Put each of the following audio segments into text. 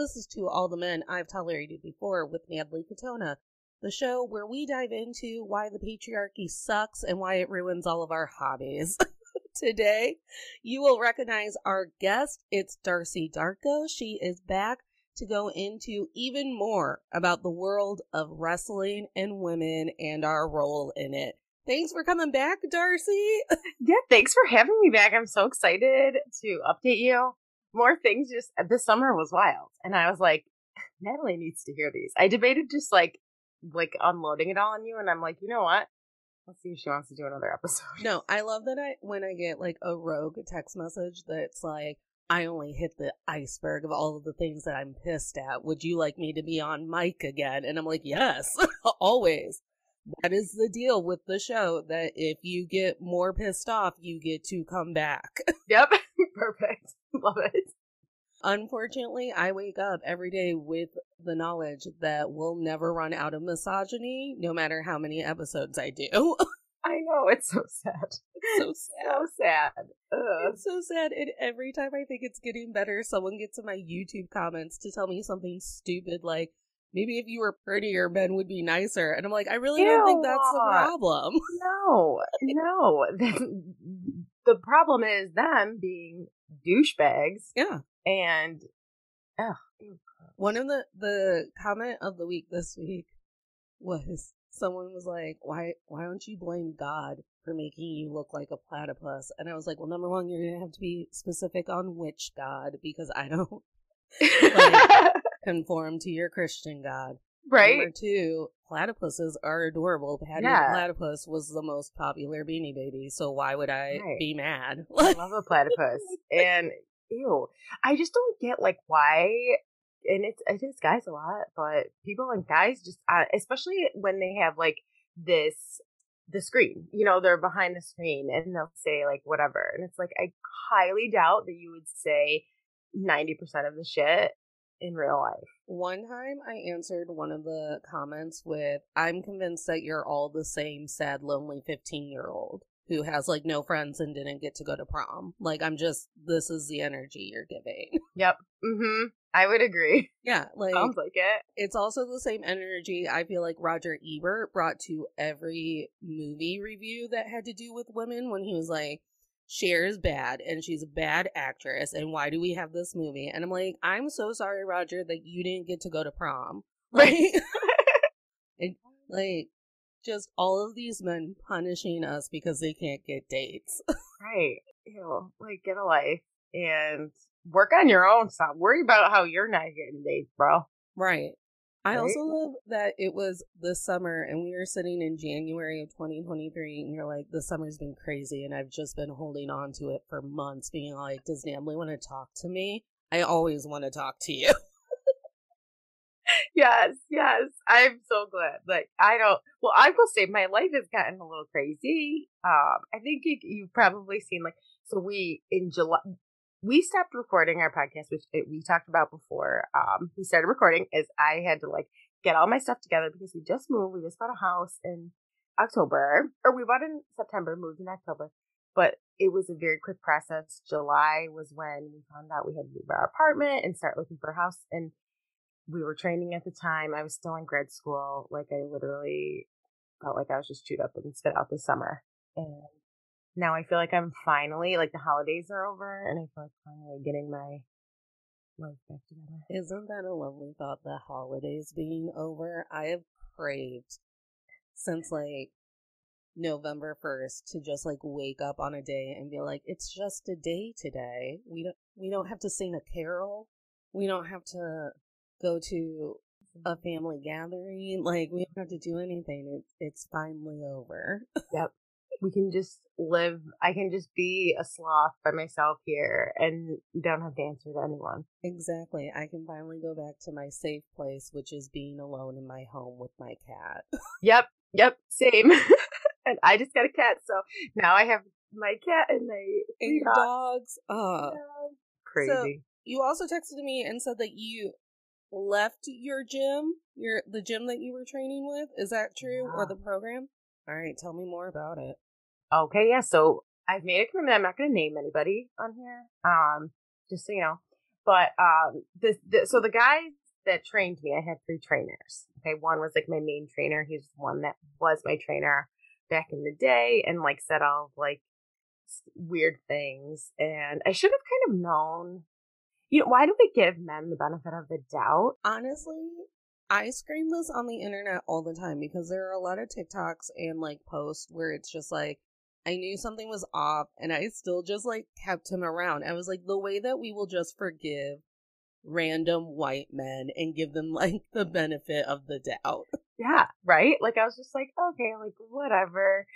this is To All the Men I've Tolerated Before with Natalie, the show where we dive into why the patriarchy sucks and why it ruins all of our hobbies. Today, you will recognize our guest. It's Darcie Darko. She is back to go into even more about the world of wrestling and women and our role in it. Thanks for coming back, Darcie. Yeah, thanks for having me back. I'm so excited to update you. More things. Just this summer was wild, and I was like, Natalie needs to hear these. I debated just like unloading it all on you, and I'm like, you know what? Let's see if she wants to do another episode. No, I love that when I get like a rogue text message that's like, I only hit the iceberg of all of the things that I'm pissed at. Would you like me to be on mic again? And I'm like, yes, always. That is the deal with the show, that if you get more pissed off, you get to come back. Yep. Perfect. Love it. Unfortunately, I wake up every day with the knowledge that we'll never run out of misogyny, no matter how many episodes I do. I know, it's so sad. It's so sad. So sad. Ugh. It's so sad. And every time I think it's getting better, someone gets in my YouTube comments to tell me something stupid like, maybe if you were prettier, men would be nicer. And I'm like, I really don't think that's the problem. No. The problem is them being douchebags. Yeah. And one of the comment of the week this week was someone was like, why don't you blame God for making you look like a platypus? And I was like, well, number one, you're gonna have to be specific on which God, because I don't conform to your Christian God. Right. Number two, platypuses are adorable. Patty the Platypus was the most popular Beanie Baby, so why would I be mad? I love a platypus. And ew, I just don't get like why. And it is guys a lot, but people and guys just, especially when they have like the screen, they're behind the screen and they'll say like whatever. And it's like, I highly doubt that you would say 90% of the shit in real life. One time I answered one of the comments with, I'm convinced that you're all the same sad, lonely 15-year-old who has like no friends and didn't get to go to prom. Like, this is the energy you're giving. Yep. Mm-hmm. I would agree. Yeah. Like, sounds like it. It's also the same energy I feel like Roger Ebert brought to every movie review that had to do with women when he was like, Cher is bad and she's a bad actress, and why do we have this movie? And I'm like, I'm so sorry, Roger, that you didn't get to go to prom. Right. And like, just all of these men punishing us because they can't get dates. Right. Like, get a life and work on your own stuff. Worry about how you're not getting dates, bro. Right. I also love that it was this summer and we were sitting in January of 2023 and you're like, the summer's been crazy and I've just been holding on to it for months, being like, does Natalie want to talk to me? I always want to talk to you. Yes. I'm so glad. Like, I will say my life has gotten a little crazy. I think you've probably seen, like, so in July, we stopped recording our podcast, which we talked about before. We started recording as I had to like get all my stuff together because we just moved. We just bought a house in October, or we bought it in September, moved in October. But it was a very quick process. July was when we found out we had to leave our apartment and start looking for a house. And we were training at the time. I was still in grad school. Like, I literally felt like I was just chewed up and spit out this summer. And now I feel like I'm finally, like, the holidays are over, and I feel like finally getting my life back together. Isn't that a lovely thought, the holidays being over? I have craved since, like, November 1st to just, like, wake up on a day and be like, it's just a day today. We don't have to sing a carol. We don't have to go to a family gathering. Like, we don't have to do anything. It's finally over. Yep. We can just live. I can just be a sloth by myself here and don't have to answer to anyone. Exactly. I can finally go back to my safe place, which is being alone in my home with my cat. Yep. Same. And I just got a cat, so now I have my cat and my dogs. Crazy. So you also texted me and said that you left your gym, the gym that you were training with. Is that true? Or the program? All right, tell me more about it. Okay, yeah. So I've made a commitment. I'm not going to name anybody on here. Just so you know. But so the guys that trained me, I had 3 trainers. Okay, one was like my main trainer. He's the one that was my trainer back in the day, and like said all of like weird things. And I should have kind of known. Why do we give men the benefit of the doubt? Honestly, I scream this on the internet all the time because there are a lot of TikToks and like posts where it's just like, I knew something was off and I still just like kept him around. I was like, the way that we will just forgive random white men and give them like the benefit of the doubt. Yeah, right? Like I was just like, okay, like whatever.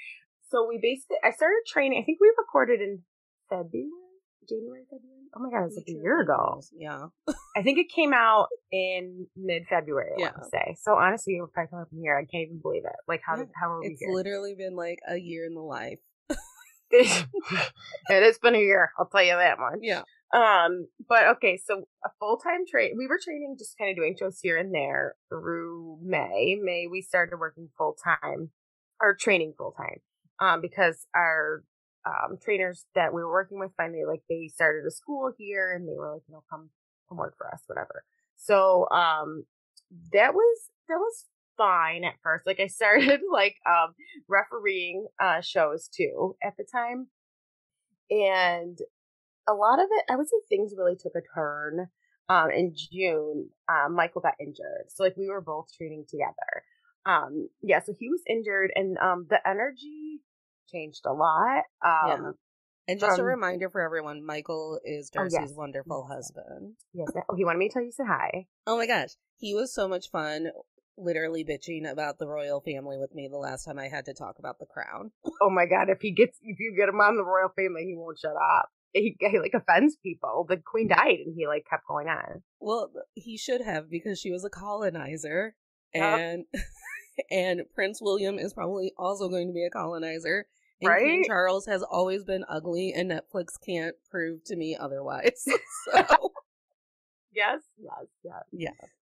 So I started training. I think we recorded in January, February. Oh my God, it was like a year ago. Yeah. I think it came out in mid-February, I want to say. So honestly, it was probably coming up in here. I can't even believe it. Like how are we here? It's literally been like a year in the life. It's been a year, I'll tell you that much. Yeah. But okay, so a full-time we were training, just kind of doing shows here and there through May. May we started working full-time, or training full-time, because our trainers that we were working with finally, like, they started a school here and they were like, come work for us, whatever. So that was fine at first. Like I started like refereeing shows too at the time, and a lot of it, I would say, things really took a turn in June. Michael got injured, so like we were both training together. So he was injured, and the energy changed a lot. And just a reminder for everyone, Michael is Darcie's wonderful husband. Yes. He wanted me to tell you to say hi. Oh my gosh. He was so much fun, literally bitching about the royal family with me the last time I had to talk about the crown. Oh my God. If you get him on the royal family, he won't shut up. He like offends people. The queen died and he like kept going on. Well, he should have, because she was a colonizer. And and Prince William is probably also going to be a colonizer. And right? King Charles has always been ugly, and Netflix can't prove to me otherwise. So Yes.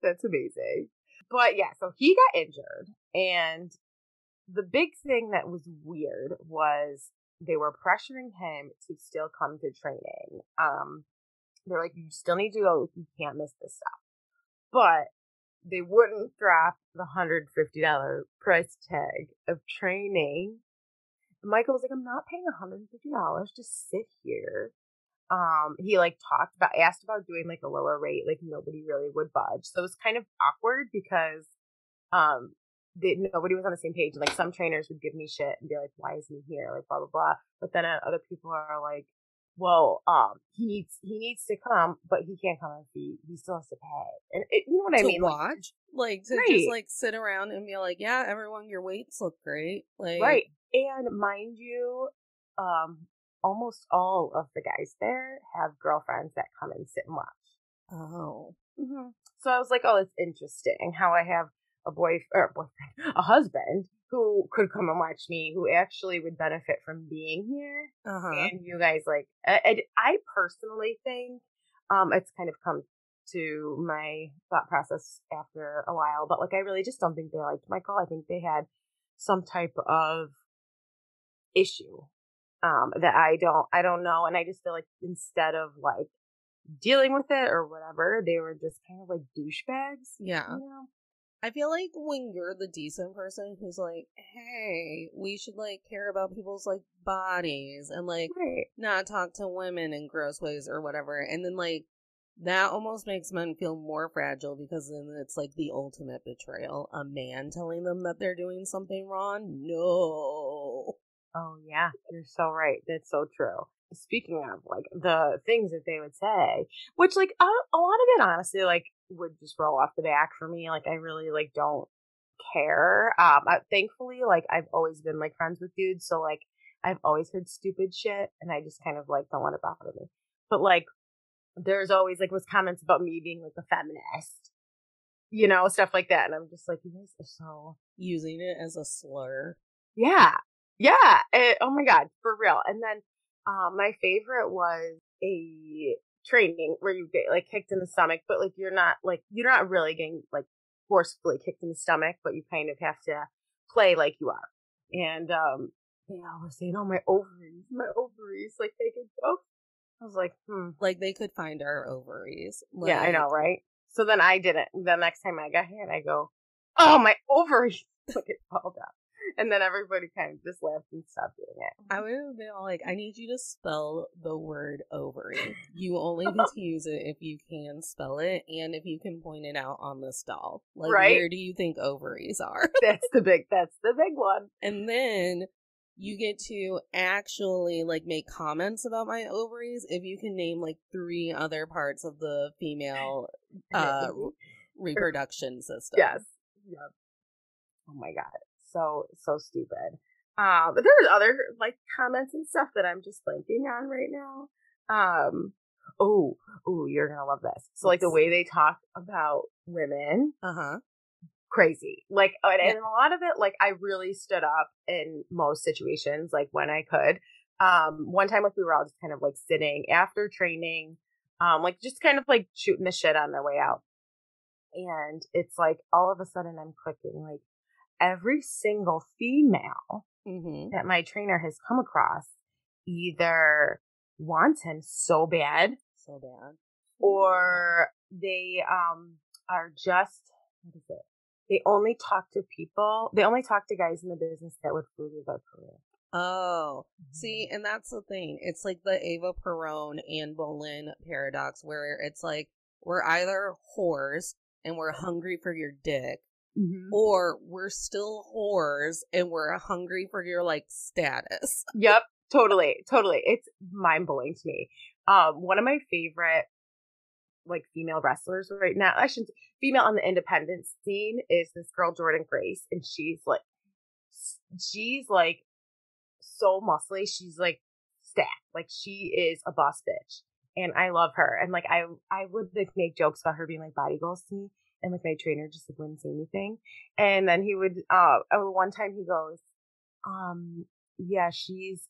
That's amazing. But yeah, so he got injured, and the big thing that was weird was they were pressuring him to still come to training. They're like, you still need to go, you can't miss this stuff. But they wouldn't drop the $150 price tag of training. Michael was like, I'm not paying $150 to sit here. He like asked about doing like a lower rate, like nobody really would budge. So it was kind of awkward because nobody was on the same page. Like some trainers would give me shit and be like, why isn't he here? Like blah blah blah. But then other people are like, well, he needs to come, but he can't come if he still has to pay. And you know what I mean? Watch, like to just like sit around and be like, yeah, everyone, your weights look great, like right. And mind you, almost all of the guys there have girlfriends that come and sit and watch. Oh. Mm-hmm. So I was like, oh, it's interesting how I have a husband who could come and watch me, who actually would benefit from being here. And you guys, like, I personally think it's kind of come to my thought process after a while, but like I really just don't think they liked Michael. I think they had some type of issue that I don't know, and I just feel like instead of like dealing with it or whatever, they were just kind of like douchebags. Yeah. I feel like when you're the decent person who's like, hey, we should like care about people's like bodies and like not talk to women in gross ways or whatever, and then like that almost makes men feel more fragile, because then it's like the ultimate betrayal, a man telling them that they're doing something wrong. No. Oh yeah, you're so right. That's so true. Speaking of like the things that they would say, which like a lot of it honestly like would just roll off the back for me. Like I really like don't care. Thankfully, like I've always been like friends with dudes, so like I've always heard stupid shit, and I just kind of like don't want it to bother me. But like there's always like was comments about me being like a feminist, stuff like that, and I'm just like, you guys are so using it as a slur. Yeah. Oh my God, for real. And then my favorite was a training where you get like kicked in the stomach, but like you're not really getting like forcefully kicked in the stomach, but you kind of have to play like you are. And they all were saying, oh, my ovaries, like they could go. I was like, Like, they could find our ovaries. Like, yeah, I know, right? So then I didn't. The next time I got hit, I go, oh, my ovaries. Like, it fell down. And then everybody kind of just laughed and stopped doing it. I would have been all like, I need you to spell the word ovary. You only get to use it if you can spell it and if you can point it out on this doll. Like, right? Where do you think ovaries are? That's the big one. And then you get to actually, like, make comments about my ovaries if you can name, like, 3 other parts of the female reproduction system. Yes. Yep. Oh my God. So stupid. But there's other, like, comments and stuff that I'm just blanking on right now. Oh, you're gonna love this. So, like, the way they talk about women. Crazy. Like, and a lot of it, like, I really stood up in most situations, like, when I could. One time, like, we were all just kind of, like, sitting after training, like, just kind of, like, shooting the shit on their way out. And it's like, all of a sudden I'm clicking, like, every single female that my trainer has come across either wants him so bad, or they are just, what is it? They only talk to guys in the business that would further their career. Oh, see, and that's the thing. It's like the Ava Perón and Boleyn paradox, where it's like, we're either whores and we're hungry for your dick, or we're still whores and we're hungry for your, like, status. Yep, totally. It's mind-blowing to me. One of my favorite, like, female wrestlers right now, I shouldn't say, female on the independent scene, is this girl Jordan Grace, and she's like so muscly. She's like stacked. Like, she is a boss bitch, and I love her. And, like, I would, like, make jokes about her being like body goals to me, and, like, my trainer just, like, wouldn't say anything. And then he would one time he goes, yeah, she's,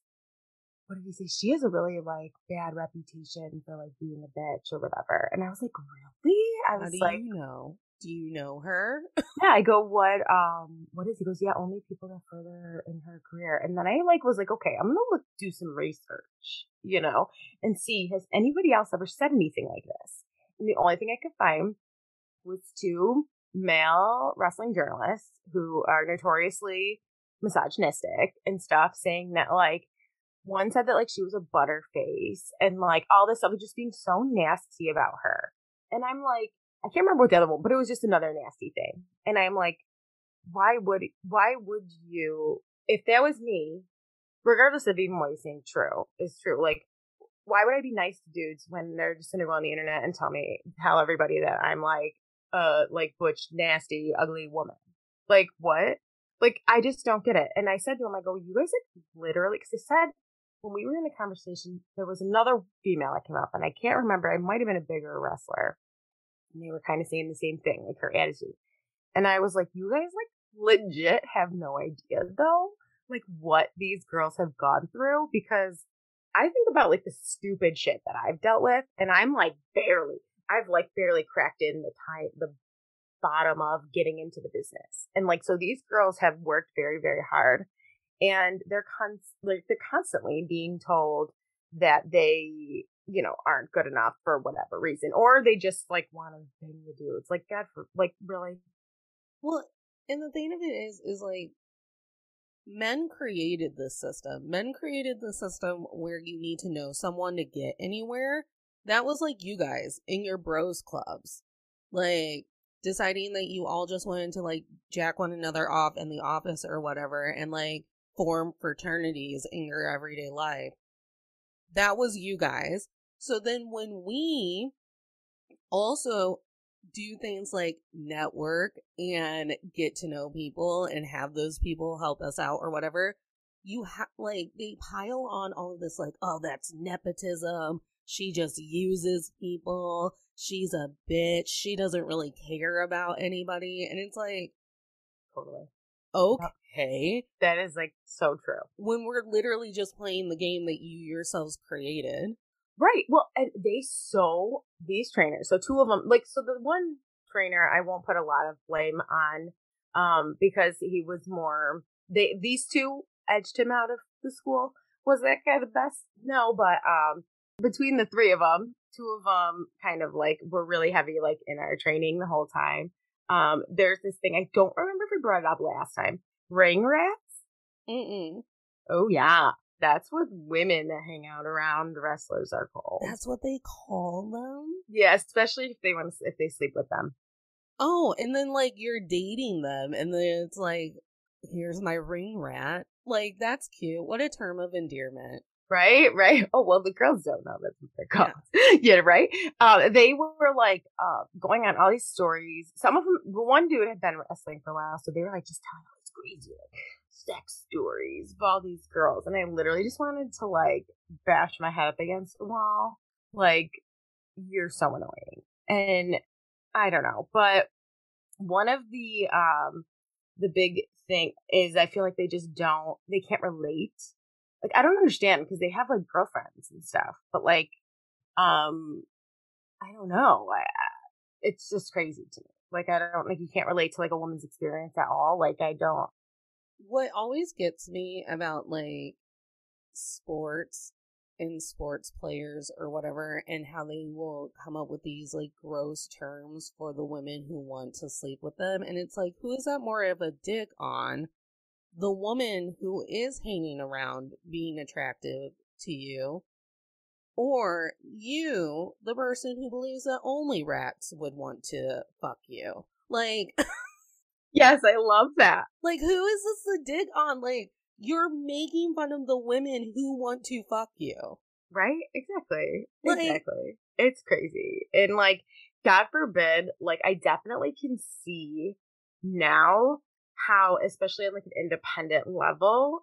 what did he say? She has a really, like, bad reputation for, like, being a bitch or whatever. And I was like, really? How do you know? Do you know her? Yeah, I go, what is he? Goes, yeah, only people that further in her career. And then I, like, was like, okay, I'm gonna do some research, and see, has anybody else ever said anything like this? And the only thing I could find was 2 male wrestling journalists who are notoriously misogynistic and stuff, saying that, like, one said that, like, she was a butterface and, like, all this stuff, just being so nasty about her. And I'm like, I can't remember what the other one, but it was just another nasty thing. And I'm like, why would you, if that was me, regardless of even what you're saying is true, like, why would I be nice to dudes when they're just gonna go on the internet and tell everybody that I'm like butch, nasty, ugly woman? Like, what? Like, I just don't get it. And I said to him, I go, you guys are literally, because I said, when we were in the conversation, there was another female that came up, and I can't remember, it might have been a bigger wrestler. And they were kind of saying the same thing, like, her attitude. And I was like, you guys, like, legit have no idea, though, like, what these girls have gone through, because I think about, like, the stupid shit that I've dealt with, and I've barely cracked in the bottom of getting into the business. And, like, so these girls have worked very, very hard, and they're constantly being told that they, aren't good enough for whatever reason, or they just, like, want to bang the dudes. Like, God, like, really? Well, and the thing of it is like, men created this system. Men created the system where you need to know someone to get anywhere. That was, like, you guys in your bros clubs, like, deciding that you all just wanted to, like, jack one another off in the office or whatever, and, like, form fraternities in your everyday life. That was you guys. So then when we also do things like network and get to know people and have those people help us out or whatever, they pile on all of this, like, oh, that's nepotism. She just uses people. She's a bitch. She doesn't really care about anybody. And it's like, Totally. Okay. That is, like, so true. When we're literally just playing the game that you yourselves created. Right. Well, and these trainers, so 2 of them, like, so the one trainer, I won't put a lot of blame on, because he was more, these 2 edged him out of the school. Was that guy the best? No, but, between the three of them, two of them kind of like were really heavy like in our training the whole time. There's this thing, I don't remember if we brought it up last time. Ring rats? Mm-mm. Oh yeah. That's what women that hang out around wrestlers are called. That's what they call them? Yeah, especially if they sleep with them. Oh, and then like you're dating them and then it's like, here's my ring rat. Like, that's cute. What a term of endearment. Right. Oh, well, the girls don't know that's what they're called. Yeah, yeah, right. They were like going on all these stories. Some of them, the one dude had been wrestling for a while, so they were like just telling all these crazy like sex stories of all these girls, and I literally just wanted to like bash my head up against the wall. Like, you're so annoying, and I don't know, but one of the big thing is I feel like they can't relate. Like, I don't understand because they have like girlfriends and stuff, but like, I don't know. It's just crazy to me. Like, I don't like, you can't relate to like a woman's experience at all. Like, I don't. What always gets me about like sports and sports players or whatever, and how they will come up with these like gross terms for the women who want to sleep with them. And it's like, who is that more of a dick on? The woman who is hanging around being attractive to you, or you, the person who believes that only rats would want to fuck you. Like, Yes, I love that. like, who is this the dig on? Like, you're making fun of the women who want to fuck you. Right? Exactly. Like, Exactly. It's crazy. And like, God forbid, like, I definitely can see now how, especially on like an independent level,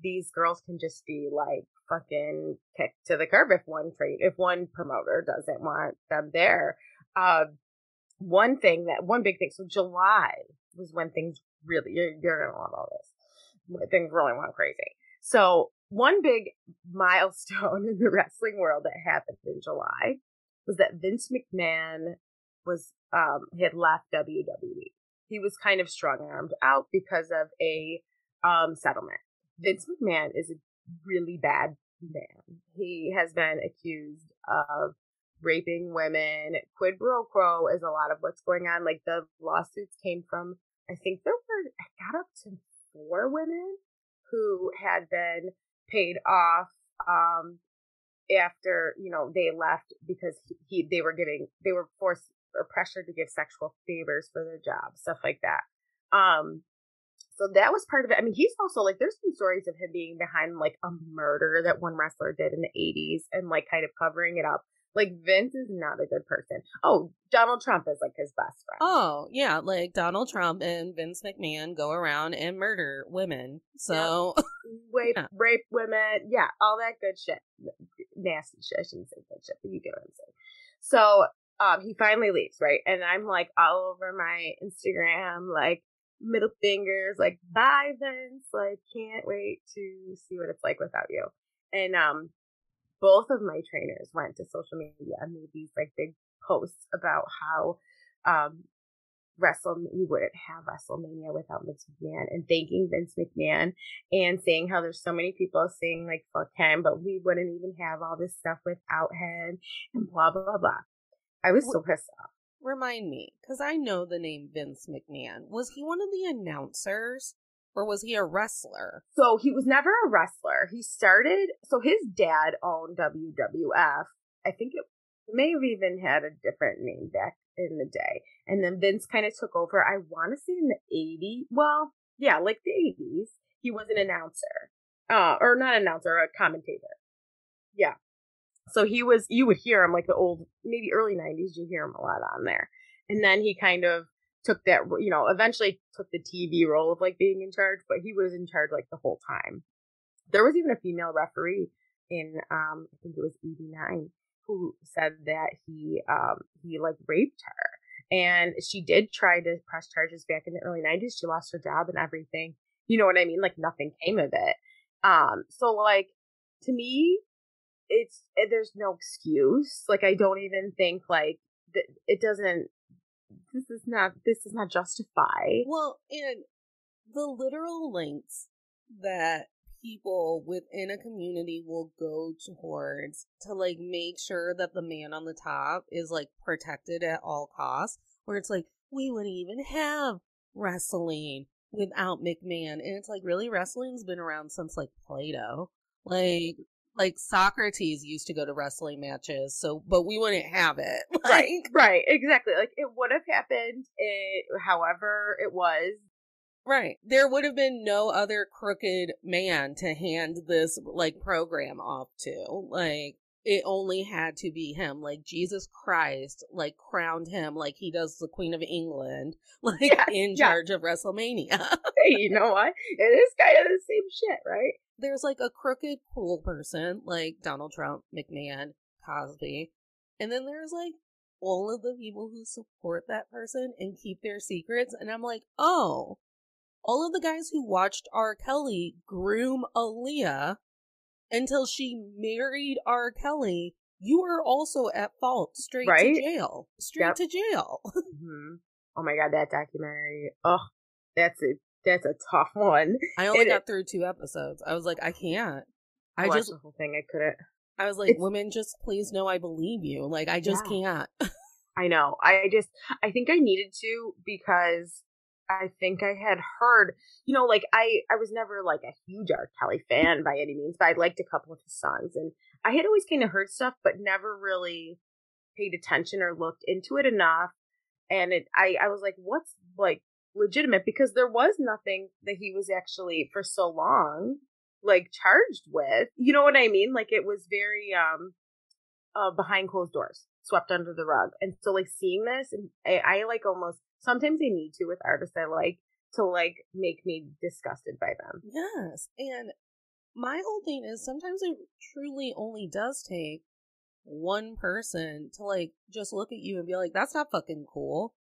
these girls can just be like fucking kicked to the curb if one promoter doesn't want them there. One big thing. So July was when things really, you're gonna love all this. When things really went crazy. So one big milestone in the wrestling world that happened in July was that Vince McMahon he had left WWE. He was kind of strong-armed out because of a settlement. Vince McMahon is a really bad man. He has been accused of raping women. Quid pro quo is a lot of what's going on. Like, the lawsuits came from, I think I got up to 4 women who had been paid off after, they left because they were forced or pressured to give sexual favors for their jobs, stuff like that. So that was part of it. I mean, he's also like, there's some stories of him being behind like a murder that one wrestler did in the 80s and like kind of covering it up. Like, Vince is not a good person. Oh, Donald Trump is like his best friend. Oh, yeah, like Donald Trump and Vince McMahon go around and murder women. So, rape women. Yeah, all that good shit. Nasty shit. I shouldn't say good shit, but you get what I'm saying. So, he finally leaves, right? And I'm like all over my Instagram, like middle fingers, like, bye, Vince. Like, can't wait to see what it's like without you. And, both of my trainers went to social media and made these like big posts about how we wouldn't have WrestleMania without Vince McMahon, and thanking Vince McMahon and saying how there's so many people saying like fuck him, but we wouldn't even have all this stuff without him, and blah blah blah. I was so pissed off. Remind me, because I know the name Vince McMahon. Was he one of the announcers? Or was he a wrestler? So he was never a wrestler. So his dad owned WWF. I think it may have even had a different name back in the day. And then Vince kind of took over, I want to say in the 80s. Well, yeah, like the 80s. He was an announcer. Or not announcer, a commentator. Yeah. So you would hear him like the old, maybe early 90s, you hear him a lot on there. And then he kind of took that, eventually took the TV role of like being in charge, but he was in charge like the whole time. There was even a female referee in, I think it was 89, who said that he like raped her, and she did try to press charges back in the early 90s. She lost her job and everything. You know what I mean? Like, nothing came of it. So like, to me, there's no excuse. Like, I don't even think like it doesn't. This does not justify. Well, and the literal lengths that people within a community will go towards to like make sure that the man on the top is like protected at all costs, where it's like, we wouldn't even have wrestling without McMahon. And it's like, really, wrestling's been around since like Plato. Like Socrates used to go to wrestling matches, so but we wouldn't have it. Right, exactly. Like it would have happened however it was. Right. There would have been no other crooked man to hand this like program off to. Like it only had to be him. Like Jesus Christ like crowned him like he does the Queen of England, like in charge of WrestleMania. Hey, you know what? It is kind of the same shit, right? There's like a crooked, cruel person like Donald Trump, McMahon, Cosby. And then there's like all of the people who support that person and keep their secrets. And I'm like, oh, all of the guys who watched R. Kelly groom Aaliyah until she married R. Kelly, you are also at fault. Straight to jail. Straight to jail. Mm-hmm. Oh my God, that documentary. Oh, that's a tough one. I only got through 2 episodes. I was like, I can't. I watched the whole thing. I couldn't. I was like, women, just please know I believe you. Like, I just can't. I know. I think I needed to, because I think I had heard, you know, like I was never like a huge R. Kelly fan by any means, but I liked a couple of his songs, and I had always kind of heard stuff, but never really paid attention or looked into it enough. And I was like, what's like legitimate? Because there was nothing that he was actually for so long like charged with. You know what I mean? Like it was very behind closed doors, swept under the rug. And so like seeing this, and I like almost sometimes I need to with artists I like to like make me disgusted by them. Yes. And my whole thing is sometimes it truly only does take one person to like just look at you and be like, that's not fucking cool.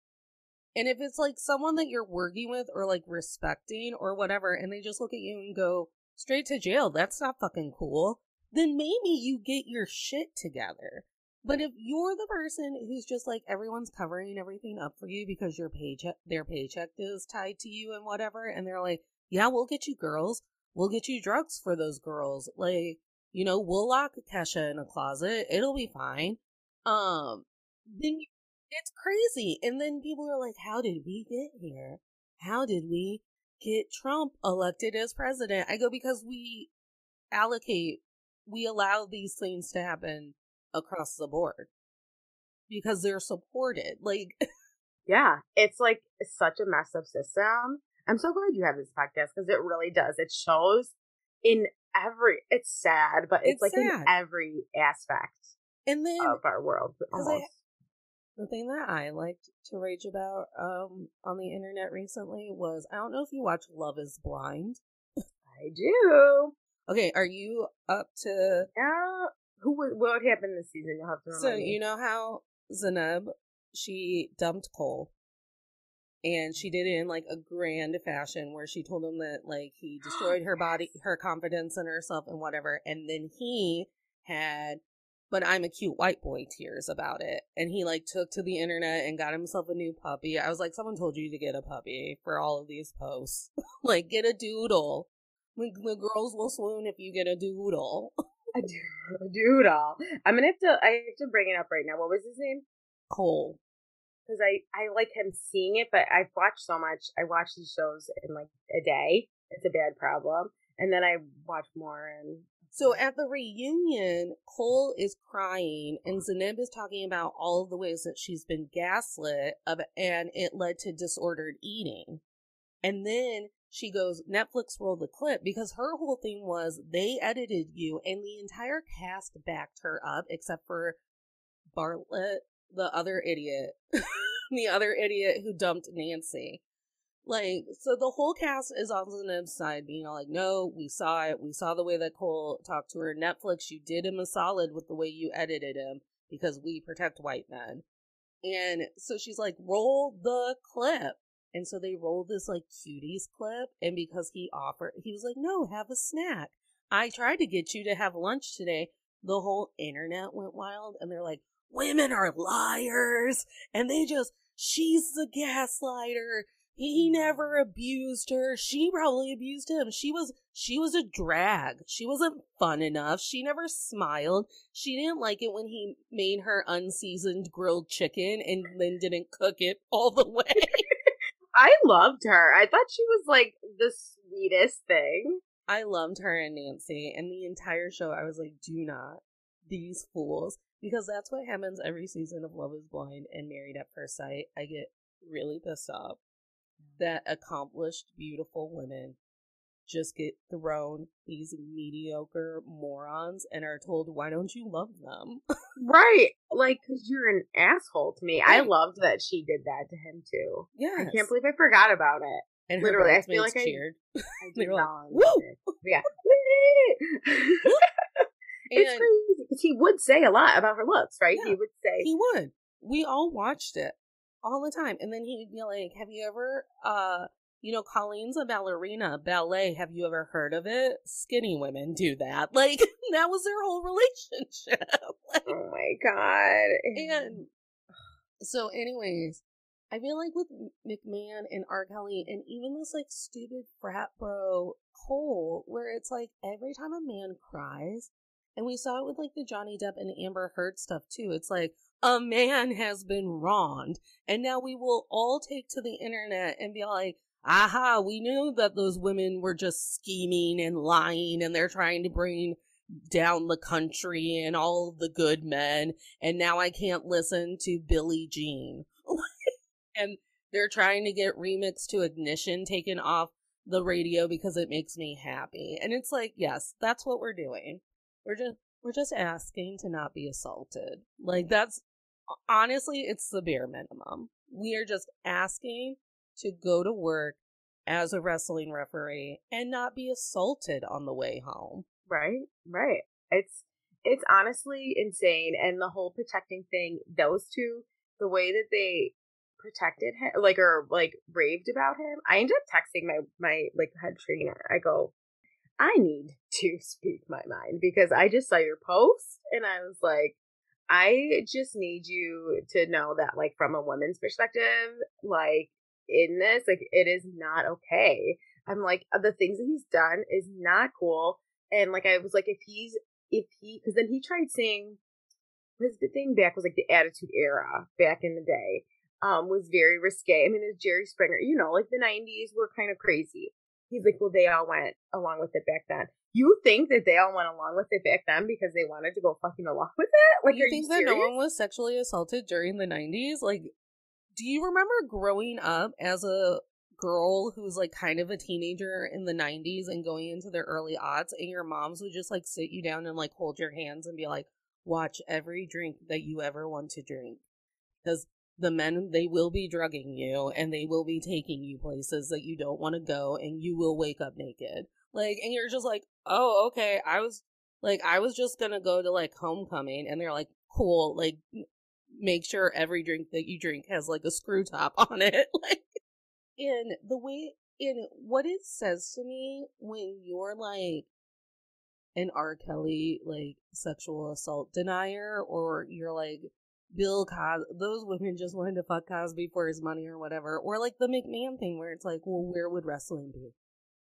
And if it's like someone that you're working with or like respecting or whatever, and they just look at you and go straight to jail, that's not fucking cool, then maybe you get your shit together. But if you're the person who's just like, everyone's covering everything up for you because their paycheck is tied to you and whatever, and they're like, yeah, we'll get you girls, we'll get you drugs for those girls, like, you know, we'll lock Kesha in a closet, it'll be fine, then it's crazy. And then people are like, how did we get here? How did we get Trump elected as president? I go, because we allow these things to happen across the board because they're supported. Like, yeah, it's like such a messed up system. I'm so glad you have this podcast because it really does. It shows it's sad, but it's like sad in every aspect and then of our world. The thing that I liked to rage about on the internet recently was, I don't know if you watch Love is Blind. I do. Okay, are you up to... what happened this season? You'll have to remind me. You know how Zainab, she dumped Cole, and she did it in like a grand fashion where she told him that like he destroyed her body, her confidence in herself and whatever, and then he had "But I'm a Cute White Boy" tears about it, and he like took to the internet and got himself a new puppy. I was like, someone told you to get a puppy for all of these posts. Like, get a doodle. The girls will swoon if you get a doodle. A doodle. I have to bring it up right now. What was his name? Cole. Because I like him seeing it, but I've watched so much. I watch these shows in like a day. It's a bad problem. And then I watch more. And so at the reunion, Cole is crying, and Zainab is talking about all of the ways that she's been gaslit, and it led to disordered eating. And then she goes, Netflix rolled the clip, because her whole thing was they edited you, and the entire cast backed her up, except for Bartlett, the other idiot. The other idiot who dumped Nancy. Like, so the whole cast is on Zainab's side, being all like, no, we saw it. We saw the way that Cole talked to her. Netflix, you did him a solid with the way you edited him, because we protect white men. And so she's like, roll the clip. And so they rolled this like cuties clip, and because he was like, no, have a snack. I tried to get you to have lunch today. The whole internet went wild, and they're like, women are liars, and she's the gaslighter. He never abused her. She probably abused him. She was a drag. She wasn't fun enough. She never smiled. She didn't like it when he made her unseasoned grilled chicken and then didn't cook it all the way. I loved her. I thought she was like the sweetest thing. I loved her and Nancy, and the entire show I was like, do not. These fools. Because that's what happens every season of Love is Blind and Married at First Sight. I get really pissed off that accomplished, beautiful women just get thrown these mediocre morons and are told, why don't you love them? Right. Like, because you're an asshole to me. Right. I loved that she did that to him, too. Yeah. I can't believe I forgot about it. And literally, I feel like cheered. I they were like, woo! Yeah. It's crazy because he would say a lot about her looks, right? Yeah, he would say. He would. We all watched it all the time. And then he would be like, have you ever, Colleen's a ballerina, ballet. Have you ever heard of it? Skinny women do that. Like, that was their whole relationship. Like, oh my God. And so anyways, I feel like with McMahon and R. Kelly and even this like stupid frat bro hole where it's like every time a man cries, and we saw it with like the Johnny Depp and Amber Heard stuff too. It's like a man has been wronged, and now we will all take to the internet and be like, aha, we knew that those women were just scheming and lying and they're trying to bring down the country and all of the good men, and now I can't listen to Billie Jean. And they're trying to get Remix to Ignition taken off the radio because it makes me happy. And it's like, yes, that's what we're doing. We're just asking to not be assaulted. Like, that's honestly, it's the bare minimum. We are just asking to go to work as a wrestling referee and not be assaulted on the way home. Right. It's honestly insane. And the whole protecting thing, those two, the way that they protected him, raved about him. I ended up texting my head trainer. I go, I need to speak my mind because I just saw your post and I was like, I just need you to know that, like, from a woman's perspective, like, in this, like, it is not okay. I'm like, the things that he's done is not cool. And like, I was like, because then he tried saying his thing back was like the Attitude Era back in the day. Was very risque. I mean, it's Jerry Springer, like the 90s were kind of crazy. He's like, well, they all went along with it back then. You think that they all went along with it back then because they wanted to go fucking along with it? Like, you think that no one was sexually assaulted during the 90s? Like, do you remember growing up as a girl who was like kind of a teenager in the 90s and going into their early aughts, and your moms would just like sit you down and like hold your hands and be like, watch every drink that you ever want to drink, because the men, they will be drugging you and they will be taking you places that you don't want to go, and you will wake up naked. Like, and you're just like, oh, okay. I was just gonna go to like homecoming, and they're like, cool, like, make sure every drink that you drink has like a screw top on it. Like, and what it says to me when you're like an R. Kelly like sexual assault denier, or you're like Bill Cosby, those women just wanted to fuck Cosby for his money or whatever, or like the McMahon thing where it's like, well, where would wrestling be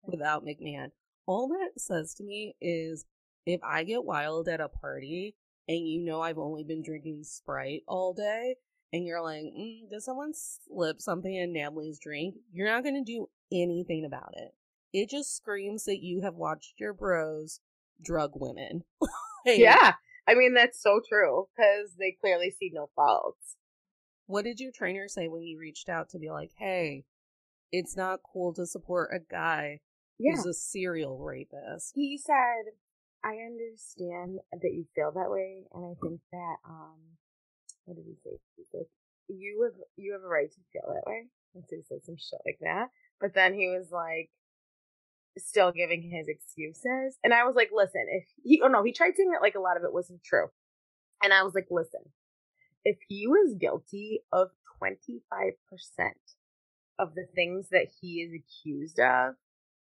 without McMahon? All that says to me is, if I get wild at a party and I've only been drinking Sprite all day, and you're like, did someone slip something in Natalie's drink? You're not going to do anything about it. It just screams that you have watched your bros drug women. Like, yeah. I mean, that's so true, because they clearly see no faults. What did your trainer say when you reached out to be like, hey, it's not cool to support a guy who's a serial rapist? He said, I understand that you feel that way, and I think that, what did he say? He's like, you have a right to feel that way. And so he said some shit like that. But then he was like, still giving his excuses. And I was like, listen, he tried saying that like a lot of it wasn't true. And I was like, listen, if he was guilty of 25% of the things that he is accused of,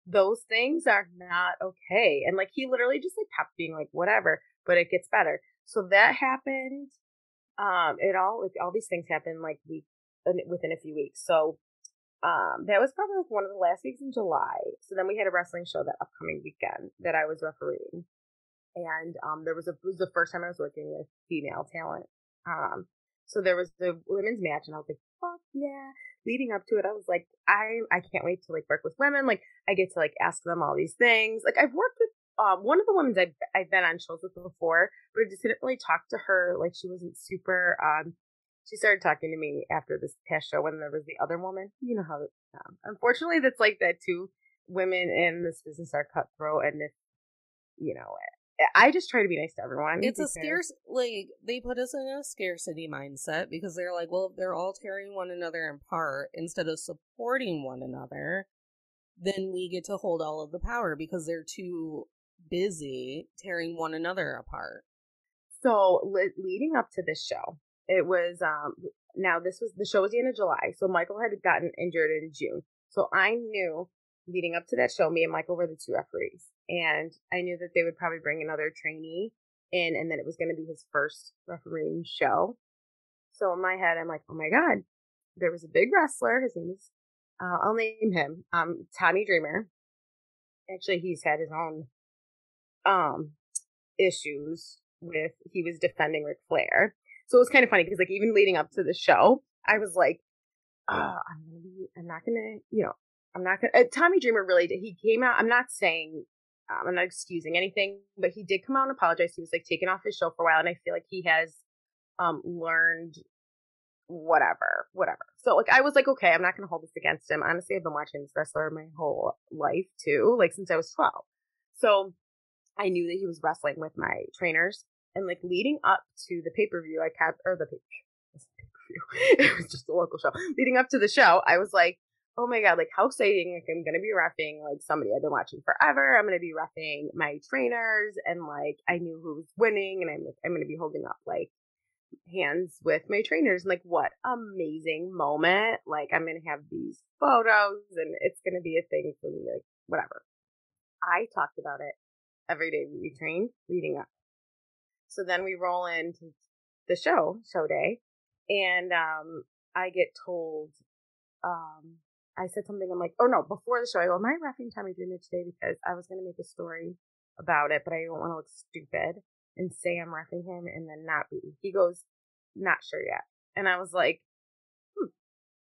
those things are not okay. And like, he literally just like kept being like, whatever, but it gets better. So that happened. All these things happened like within a few weeks. So that was probably like one of the last weeks in July. So then we had a wrestling show that upcoming weekend that I was refereeing. And it was the first time I was working with female talent. So there was the women's match, and I was like, fuck yeah. Leading up to it, I was like, I can't wait to like work with women. Like, I get to like ask them all these things. Like, I've worked with one of the women I've been on shows with before, but I just didn't really talk to her. Like, she wasn't super. She started talking to me after this past show when there was the other woman. You know how, unfortunately, that's like that too. Women in this business are cutthroat, and if you know, I just try to be nice to everyone. It's a like, they put us in a scarcity mindset because they're like, well, if they're all tearing one another apart instead of supporting one another, then we get to hold all of the power because they're too busy tearing one another apart. So leading up to this show, it was, now the show was the end of July. So Michael had gotten injured in June. So I knew leading up to that show, me and Michael were the two referees. And I knew that they would probably bring another trainee in, and then it was going to be his first refereeing show. So in my head, I'm like, oh my God, there was a big wrestler. His name is, I'll name him, Tommy Dreamer. Actually, he's had his own, issues with, he was defending Ric Flair. So it was kind of funny because like even leading up to the show, I was like, I'm not gonna, Tommy Dreamer really did. He came out, I'm not saying, I'm not excusing anything, but he did come out and apologize. He was like taken off his show for a while, and I feel like he has learned whatever. So like I was like, okay, I'm not gonna hold this against him. Honestly, I've been watching this wrestler my whole life too, like since I was 12. So I knew that he was wrestling with my trainers, and like leading up to the pay-per-view, it was just a local show. Leading up to the show, I was like, oh my God, like how exciting. Like I'm going to be reffing like somebody I've been watching forever. I'm going to be reffing my trainers, and like I knew who was winning, and I'm going to be holding up like hands with my trainers, and like what amazing moment. Like I'm going to have these photos, and it's going to be a thing for me, like whatever. I talked about it every day we trained leading up. So then we roll into the show day, and I get told, I said something, I'm like, oh no, before the show, I go, am I reffing Tommy Dreamer today? Because I was going to make a story about it, but I don't want to look stupid and say I'm reffing him and then not be. He goes, not sure yet. And I was like,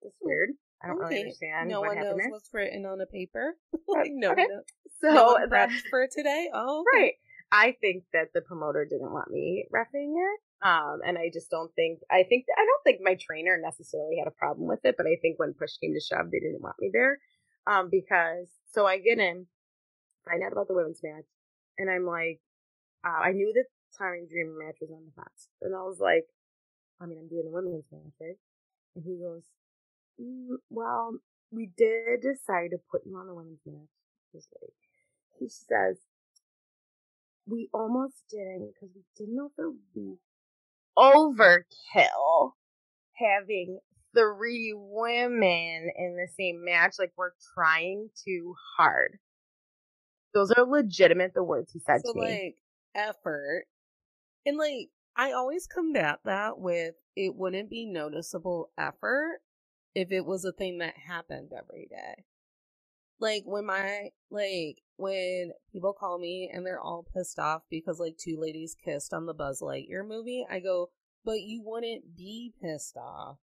that's weird. I don't really understand. No one knows there. What's written on a paper. Like, no, okay. So no one prepped for today. Oh, okay. Right. I think that the promoter didn't want me reffing it. And I just don't think, I don't think my trainer necessarily had a problem with it, but I think when push came to shove, they didn't want me there. So I get in, find out about the women's match, and I'm like, I knew that Tommy Dreamer match was on the fence. And I was like, I'm doing the women's match, right? And he goes, well, we did decide to put you on the women's match. He says, we almost didn't because we didn't know if it would be overkill having 3 women in the same match. Like, we're trying too hard. Those are legitimate, the words he said to me. So, like, effort. And, like, I always combat that with it wouldn't be noticeable effort if it was a thing that happened every day. Like, when people call me and they're all pissed off because, like, 2 ladies kissed on the Buzz Lightyear movie, I go, but you wouldn't be pissed off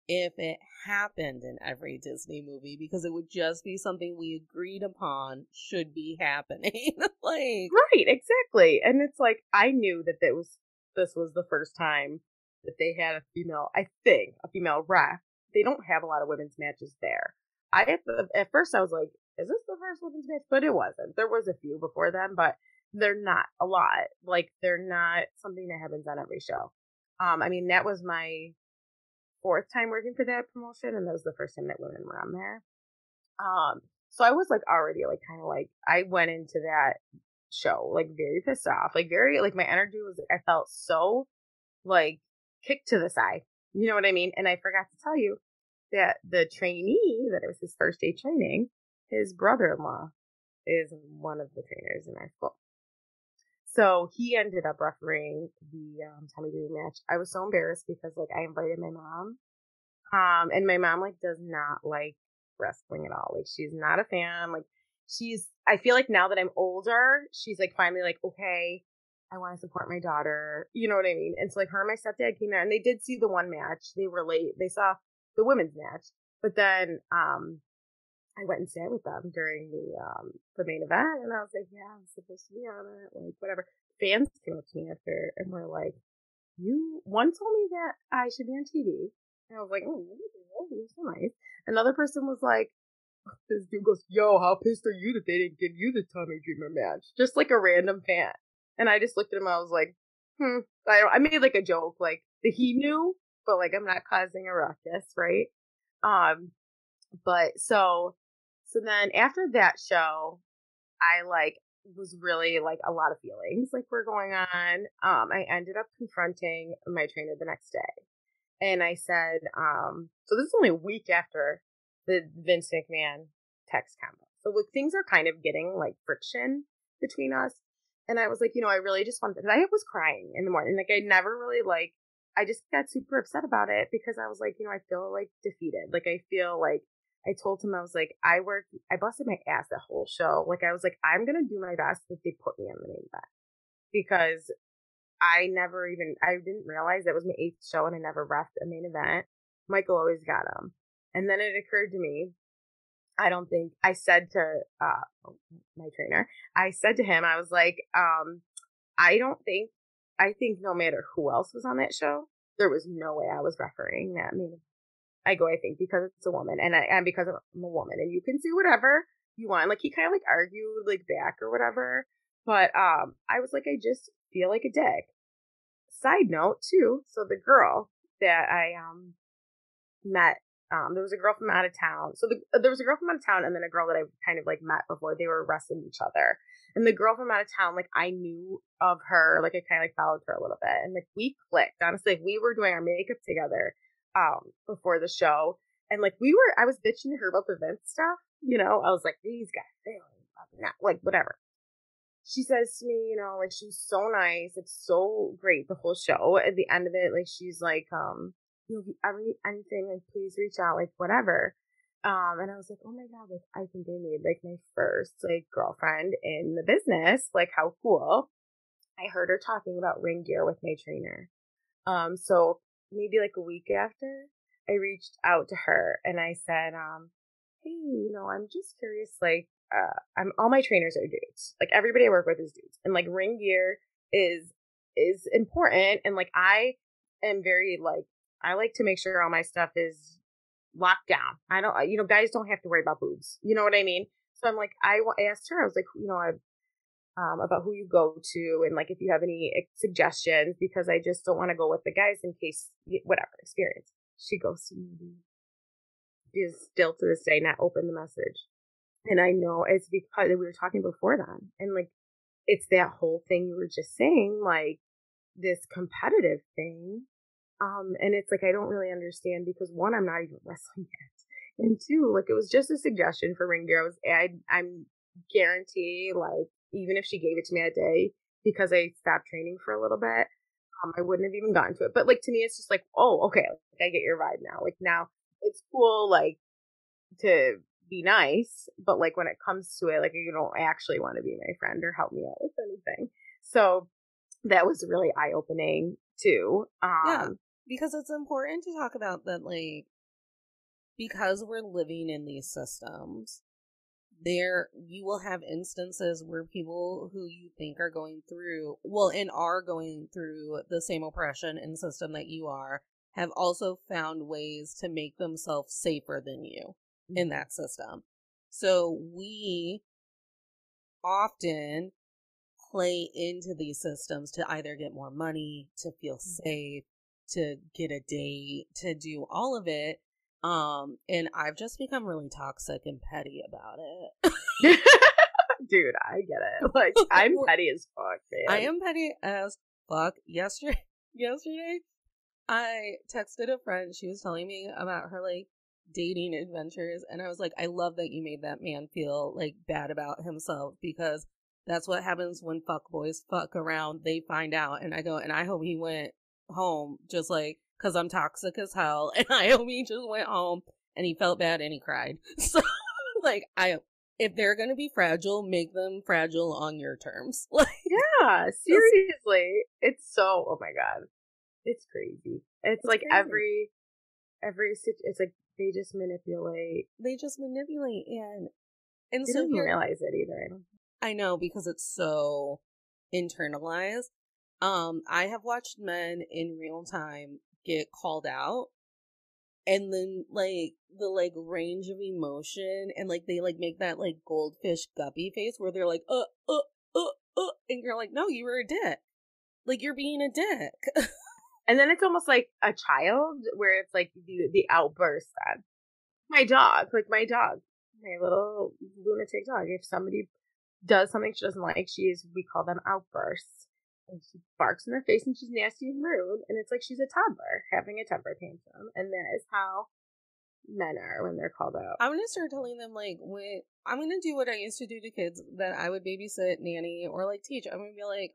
if it happened in every Disney movie, because it would just be something we agreed upon should be happening. Like, right, exactly. And it's like, I knew that this was the first time that they had a female ref. They don't have a lot of women's matches there. At first I was like, is this the first women's match? But it wasn't. There was a few before then, but they're not a lot. Like, they're not something that happens on every show. That was my 4th time working for that promotion, and that was the first time that women were on there. So I was like already like kind of like, I went into that show like very pissed off, like very like my energy was, I felt so like kicked to the side. You know what I mean? And I forgot to tell you that the trainee, that it was his first day training, his brother-in-law is one of the trainers in our school. So he ended up refereeing the Tommy Dreamer match. I was so embarrassed because like I invited my mom And my mom like does not like wrestling at all. Like she's not a fan. Like I feel like now that I'm older, she's like finally like, okay, I want to support my daughter. You know what I mean? And so like her and my stepdad came there and they did see the one match. They were late. They saw the women's match. But then I went and sat with them during the main event, and I was like, yeah, I'm supposed to be on it, like whatever. Fans came up to me after and were like, one told me that I should be on TV. And I was like, oh, you're so nice. Another person was like, this dude goes, yo, how pissed are you that they didn't give you the Tommy Dreamer match? Just like a random fan. And I just looked at him, I was like, I made like a joke, like that he knew, but like I'm not causing a ruckus, right? But so then after that show, I like was really like a lot of feelings like were going on. I ended up confronting my trainer the next day, and I said, so this is only a week after the Vince McMahon text combo, so like things are kind of getting like friction between us. And I was like, I really just wanted, because I was crying in the morning, like I never really like, I just got super upset about it because I was like, I feel like defeated, like I feel like I told him, I was like, I busted my ass that whole show. Like, I was like, I'm going to do my best if they put me on the main event. Because I didn't realize that was my 8th show and I never refed a main event. Michael always got them. And then it occurred to me, I said to my trainer, I said to him, I was like, I think no matter who else was on that show, there was no way I was refereeing that main event. I think because it's a woman and because I'm a woman and you can say whatever you want. Like he kind of like argued like back or whatever. But I was like, I just feel like a dick. Side note too. So the girl that I met, there was a girl from out of town. So there was a girl from out of town and then a girl that I kind of like met before. They were wrestling each other. And the girl from out of town, like I knew of her, like I kind of like followed her a little bit. And like we clicked. Honestly, like, we were doing our makeup together before the show, and like I was bitching to her about the Vince stuff, I was like, these guys, they don't not like whatever. She says to me, like she was so nice, it's so great the whole show. At the end of it, like she's like, if you ever need anything, like please reach out, like whatever. And I was like, oh my god, like I think I made like my first like girlfriend in the business, like how cool. I heard her talking about ring gear with my trainer. So maybe like a week after, I reached out to her and I said, hey, I'm just curious, like, all my trainers are dudes. Like everybody I work with is dudes. And like ring gear is important. And like, I am very like, I like to make sure all my stuff is locked down. I don't, guys don't have to worry about boobs. You know what I mean? So I'm like, I asked her, I was like, about who you go to and like if you have any suggestions, because I just don't want to go with the guys in case whatever experience. She goes to me. She is still to this day not opened the message, and I know it's because we were talking before then, and like it's that whole thing you were just saying, like this competitive thing, and it's like I don't really understand because one, I'm not even wrestling yet, and two, like it was just a suggestion for ring gear. I'm guarantee like. Even if she gave it to me that day, because I stopped training for a little bit, I wouldn't have even gotten to it. But like to me, it's just like, oh, okay, like, I get your vibe now. Like now, it's cool, like to be nice, but like when it comes to it, like you don't actually want to be my friend or help me out with anything. So that was really eye opening too. Yeah, because it's important to talk about that, like because we're living in these systems. You will have instances where people who you think are going through the same oppression and system that you are, have also found ways to make themselves safer than you in that system. So we often play into these systems to either get more money, to feel safe, to get a date, to do all of it. And I've just become really toxic and petty about it. Dude, I get it. Like, I'm petty as fuck, man. I am petty as fuck. Yesterday, I texted a friend. She was telling me about her, like, dating adventures. And I was like, I love that you made that man feel, like, bad about himself. Because that's what happens when fuckboys fuck around. They find out. And I go, and I hope he went home just, like, because I'm toxic as hell. And Iomi just went home and he felt bad and he cried. So, like, if they're going to be fragile, make them fragile on your terms. Like, yeah, seriously. It's so, oh my God. It's crazy. It's like crazy. it's like they just manipulate. And They so don't even realize it either. I know, because it's so internalized. I have watched men in real time get called out, and then like the like range of emotion, and like they like make that like goldfish guppy face where they're like and you're like, no, you were a dick. Like, you're being a dick. And then it's almost like a child where it's like the outburst on my dog, my little lunatic dog. If somebody does something she doesn't like, we call them outbursts. And she barks in their face and she's nasty and rude. And it's like she's a toddler having a temper tantrum. And that is how men are when they're called out. I'm going to start telling them, like, when I'm going to do what I used to do to kids, that I would babysit, nanny, or like teach. I'm going to be like,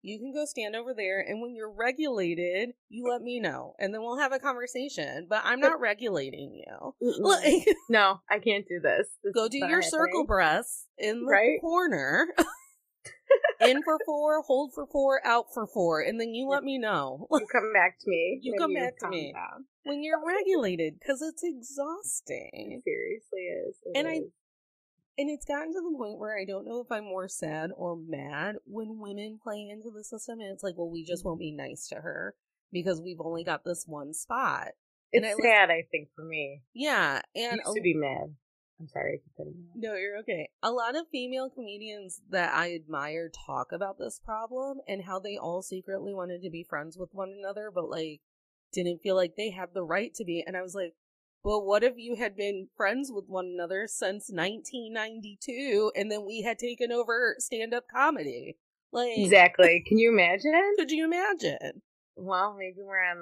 you can go stand over there, and when you're regulated, you let me know, and then we'll have a conversation. But I'm not regulating you. Like, no, I can't do this. Go do your circle breaths in the corner. In for 4, hold for 4, out for 4, and then you let me know. You come back to me. You come back to me when you're regulated, because it's exhausting. It seriously is. And it's gotten to the point where I don't know if I'm more sad or mad when women play into the system, and it's like, well, we just won't be nice to her because we've only got this one spot. It's sad, I think, for me. Yeah, and I used to be mad. I'm sorry. No, you're okay. A lot of female comedians that I admire talk about this problem and how they all secretly wanted to be friends with one another, but like didn't feel like they had the right to be. And I was like, well, what if you had been friends with one another since 1992 and then we had taken over stand-up comedy? Like, exactly. Can you imagine? Could you imagine? Well, maybe we're on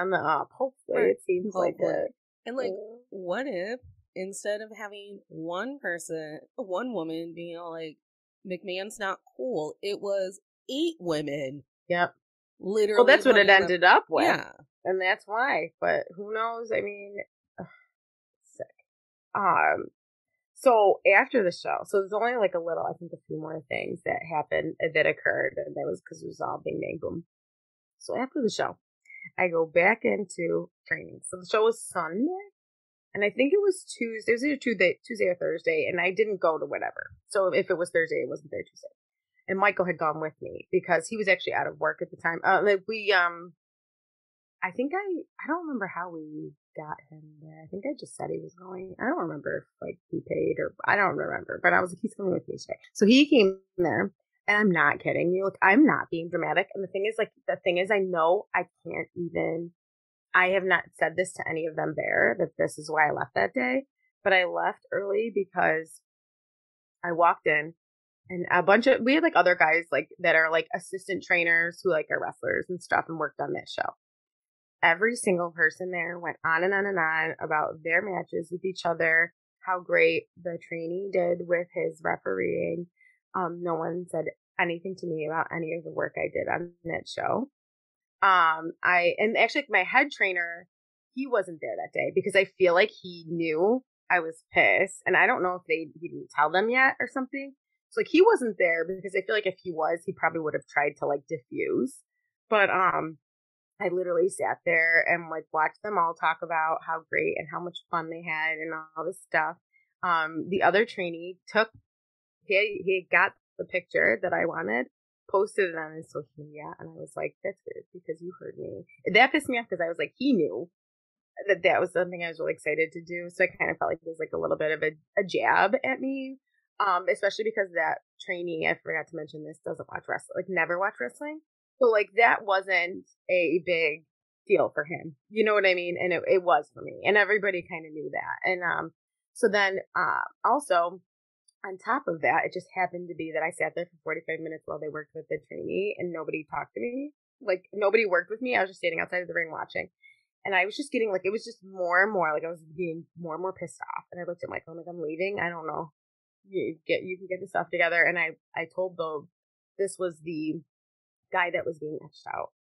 the up. Hopefully, right. It seems like it. And like, what if instead of having one woman being all like, McMahon's not cool, it was 8 women. Yep. Literally. Well, that's what it ended up with. Yeah. And that's why. But who knows? I mean, sick. So after the show, so there's only like a few more things that happened that occurred, and that was because it was all bing bang boom. So after the show, I go back into training. So the show was Sunday. And I think it was Tuesday. It was either Tuesday or Thursday, and I didn't go to whatever. So if it was Thursday, it wasn't there Tuesday. And Michael had gone with me because he was actually out of work at the time. I don't remember how we got him there. I think I just said he was going. I don't remember if like he paid or I don't remember. But I was like, he's coming with me today. So he came there, and I'm not kidding you. Like, I'm not being dramatic. And the thing is, I know I can't even. I have not said this to any of them there, that this is why I left that day, but I left early because I walked in and we had like other guys like that are like assistant trainers who like are wrestlers and stuff and worked on that show. Every single person there went on and on and on about their matches with each other, how great the trainee did with his refereeing. No one said anything to me about any of the work I did on that show. And actually my head trainer, he wasn't there that day because I feel like he knew I was pissed, and I don't know if he didn't tell them yet or something. So like he wasn't there because I feel like if he was, he probably would have tried to like diffuse. But I literally sat there and like watched them all talk about how great and how much fun they had and all this stuff. The other trainee he got the picture that I wanted, posted it on his social media, and I was like, that's weird because you heard me. That pissed me off because I was like, he knew that was something I was really excited to do. So I kind of felt like it was like a little bit of a jab at me, especially because that trainee, I forgot to mention this, doesn't watch wrestling, like never watch wrestling. So like that wasn't a big deal for him. You know what I mean? And it was for me, and everybody kind of knew that. And so then also, on top of that, it just happened to be that I sat there for 45 minutes while they worked with the trainee, and nobody talked to me. Like, nobody worked with me. I was just standing outside of the ring watching. And I was just getting, like, it was just more and more, like, I was getting more and more pissed off. And I looked at Michael, I'm like, I'm leaving. I don't know. You can get the stuff together. And I told this was the guy that was being etched out.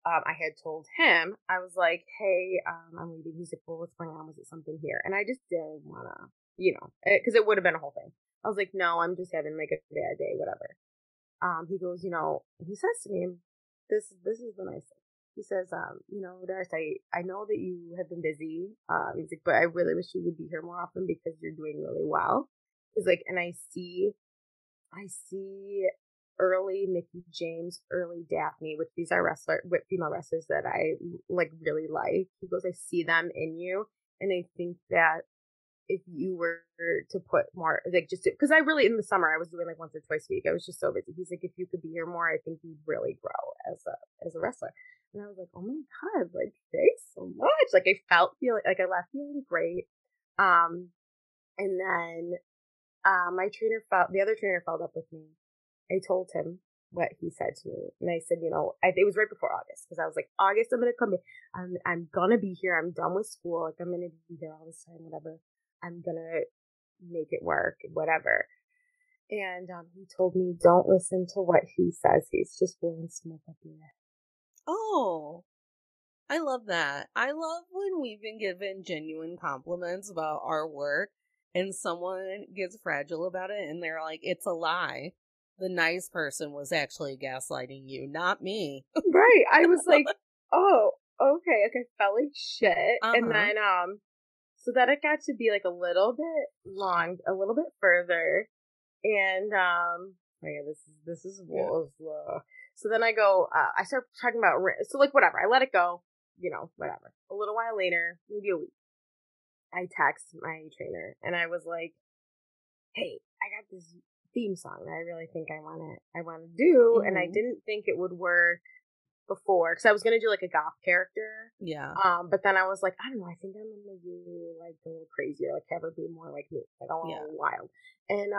I had told him, I was like, hey, I'm leaving. He's like, well, what's going on? Was it something here? And I just didn't want to, because it would have been a whole thing. I was like, no, I'm just having like a bad day, whatever. He goes, he says to me, this is the nice thing. He says, Darcie, I know that you have been busy. He's like, but I really wish you would be here more often because you're doing really well. He's like, and I see early Mickey James, early Daphne, which these are female wrestlers that I like really like. He goes, I see them in you, and I think that if you were to put more, like, just because I really, in the summer I was doing like once or twice a week. I was just so busy. He's like, if you could be here more, I think you'd really grow as a wrestler. And I was like, oh my god, like, thanks so much. Like, I like I left feeling great. And then the other trainer followed up with me. I told him what he said to me, and I said, it was right before August, because I was like, August, I'm gonna come. I'm gonna be here. I'm done with school. Like, I'm gonna be there all this time, whatever. I'm gonna make it work, whatever. And he told me, don't listen to what he says. He's just blowing smoke up your ass. Oh, I love that. I love when we've been given genuine compliments about our work and someone gets fragile about it and they're like, it's a lie. The nice person was actually gaslighting you, not me. Right. I was like, oh, okay. Like, I felt like shit. Uh-huh. And then, so that it got to be like a little bit further. And, oh yeah, this is so then I go, I start talking about, so like, whatever, I let it go, whatever. A little while later, maybe a week, I text my trainer and I was like, hey, I got this theme song that I really think I want to do. Mm-hmm. And I didn't think it would work before, because I was going to do like a goth character. Yeah. But then I was like, I don't know, I think I'm going to do like a little crazier, like have her be more like me, like a little wild. And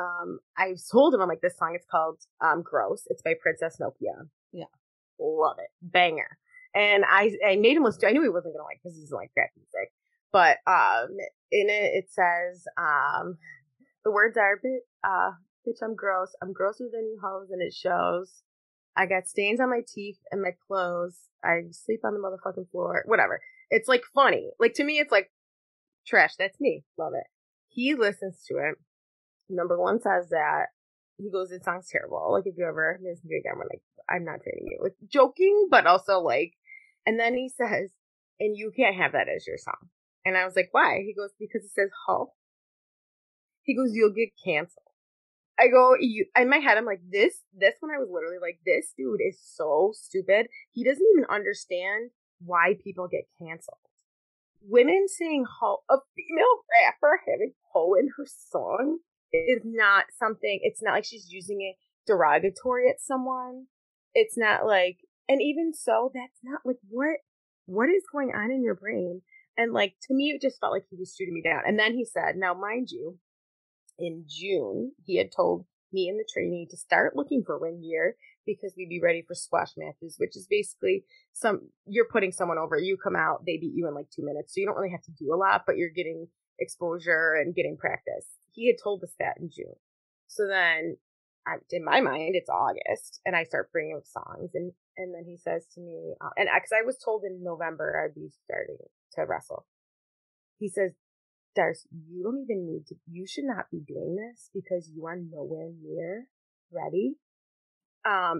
I told him, I'm like, this song is called Gross. It's by Princess Nokia. Yeah. Love it. Banger. And I made him listen to it. I knew he wasn't going to like, because he's like crap music. But in it says, the words are, bitch, I'm gross. I'm grosser than you hoes, and it shows. I got stains on my teeth and my clothes. I sleep on the motherfucking floor. Whatever. It's like funny. Like, to me, it's like trash. That's me. Love it. He listens to it. Number one says that. He goes, it sounds terrible. Like, if you ever listen to it again, we're like, I'm not training you. Like, joking, but also like, and then he says, and you can't have that as your song. And I was like, why? He goes, because it says ho. He goes, you'll get canceled. I go, in my head, I'm like, this one, I was literally like, this dude is so stupid. He doesn't even understand why people get canceled. Women saying ho, a female rapper having ho in her song is not something, it's not like she's using it derogatory at someone. It's not like, and even so, that's not like, what is going on in your brain? And like, to me, it just felt like he was shooting me down. And then he said, now mind you, in June, he had told me and the trainee to start looking for ring gear because we'd be ready for squash matches, which is basically you're putting someone over, you come out, they beat you in like 2 minutes. So you don't really have to do a lot, but you're getting exposure and getting practice. He had told us that in June. So then in my mind, it's August and I start bringing up songs and then he says to me, and because I was told in November I'd be starting to wrestle. He says, Darcie, you should not be doing this because you are nowhere near ready.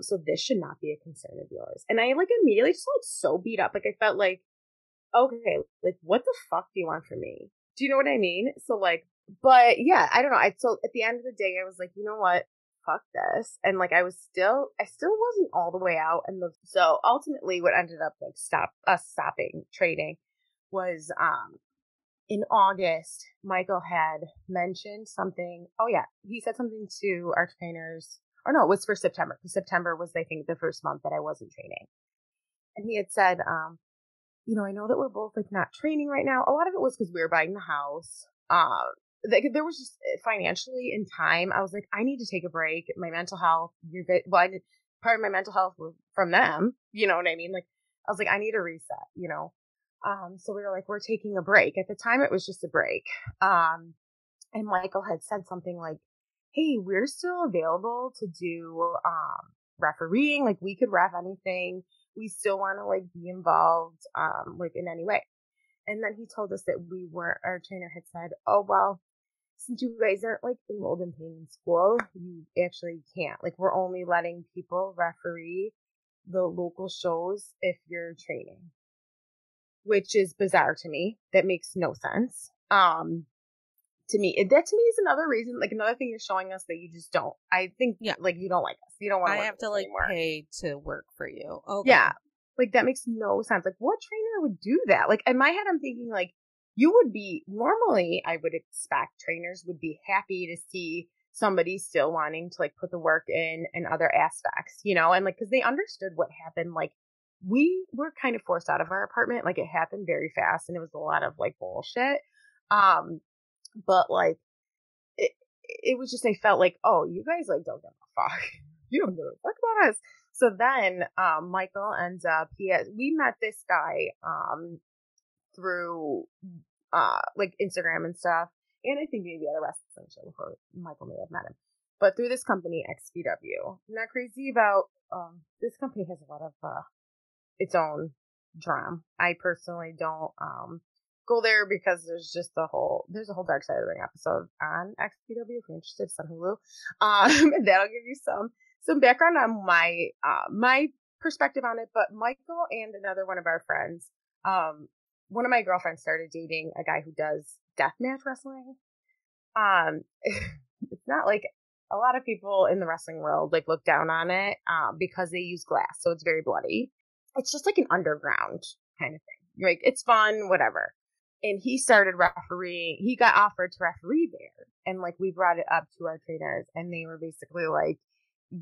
So this should not be a concern of yours. And I like immediately just like so beat up. Like I felt like, okay, like what the fuck do you want from me? Do you know what I mean? So like, but yeah, I don't know. So at the end of the day, I was like, you know what? Fuck this. And like, I still wasn't all the way out. And so ultimately what ended up like stopping trading was, in August, Michael had mentioned something. Oh, yeah. He said something to our trainers. Or no, it was for September. Because September was, I think, the first month that I wasn't training. And he had said, I know that we're both, like, not training right now. A lot of it was because we were buying the house. There was just financially in time. I was like, I need to take a break. My mental health. Part of my mental health was from them. You know what I mean? Like, I was like, I need a reset, So we were like, we're taking a break. At the time, it was just a break. And Michael had said something like, hey, we're still available to do, refereeing. Like, we could ref anything. We still want to like be involved, like in any way. And then he told us that our trainer had said, oh, well, since you guys aren't like enrolled in pain in school, you actually can't. Like, we're only letting people referee the local shows if you're training, which is bizarre to me. That makes no sense. To me, that to me is another reason, like another thing you're showing us that you just don't. I think, like, you don't like us. You don't want to. I have to like anymore. Pay to work for you. Okay. Yeah, like that makes no sense. Like, what trainer would do that? Like, in my head, I'm thinking like you would be normally. I would expect trainers would be happy to see somebody still wanting to like put the work in and other aspects, you know, and like because they understood what happened. Like, we were kind of forced out of our apartment. Like, it happened very fast, and it was a lot of like bullshit. But like it was just, I felt like, oh, you guys like don't give a fuck. You don't give a fuck about us. So then Michael ends up, we met this guy through like Instagram and stuff, and I think maybe at a wrestling show before Michael may have met him. But through this company, XPW. I'm not crazy about this company has a lot of its own drama. I personally don't go there because there's a whole Dark Side of the Ring episode on XPW if you're interested. It's on Hulu. And that'll give you some background on my perspective on it. But Michael and another one of our friends, one of my girlfriends started dating a guy who does deathmatch wrestling. It's not like a lot of people in the wrestling world like look down on it because they use glass, so it's very bloody. It's just like an underground kind of thing. Like, it's fun, whatever. And he started refereeing. He got offered to referee there. And like, we brought it up to our trainers, and they were basically like,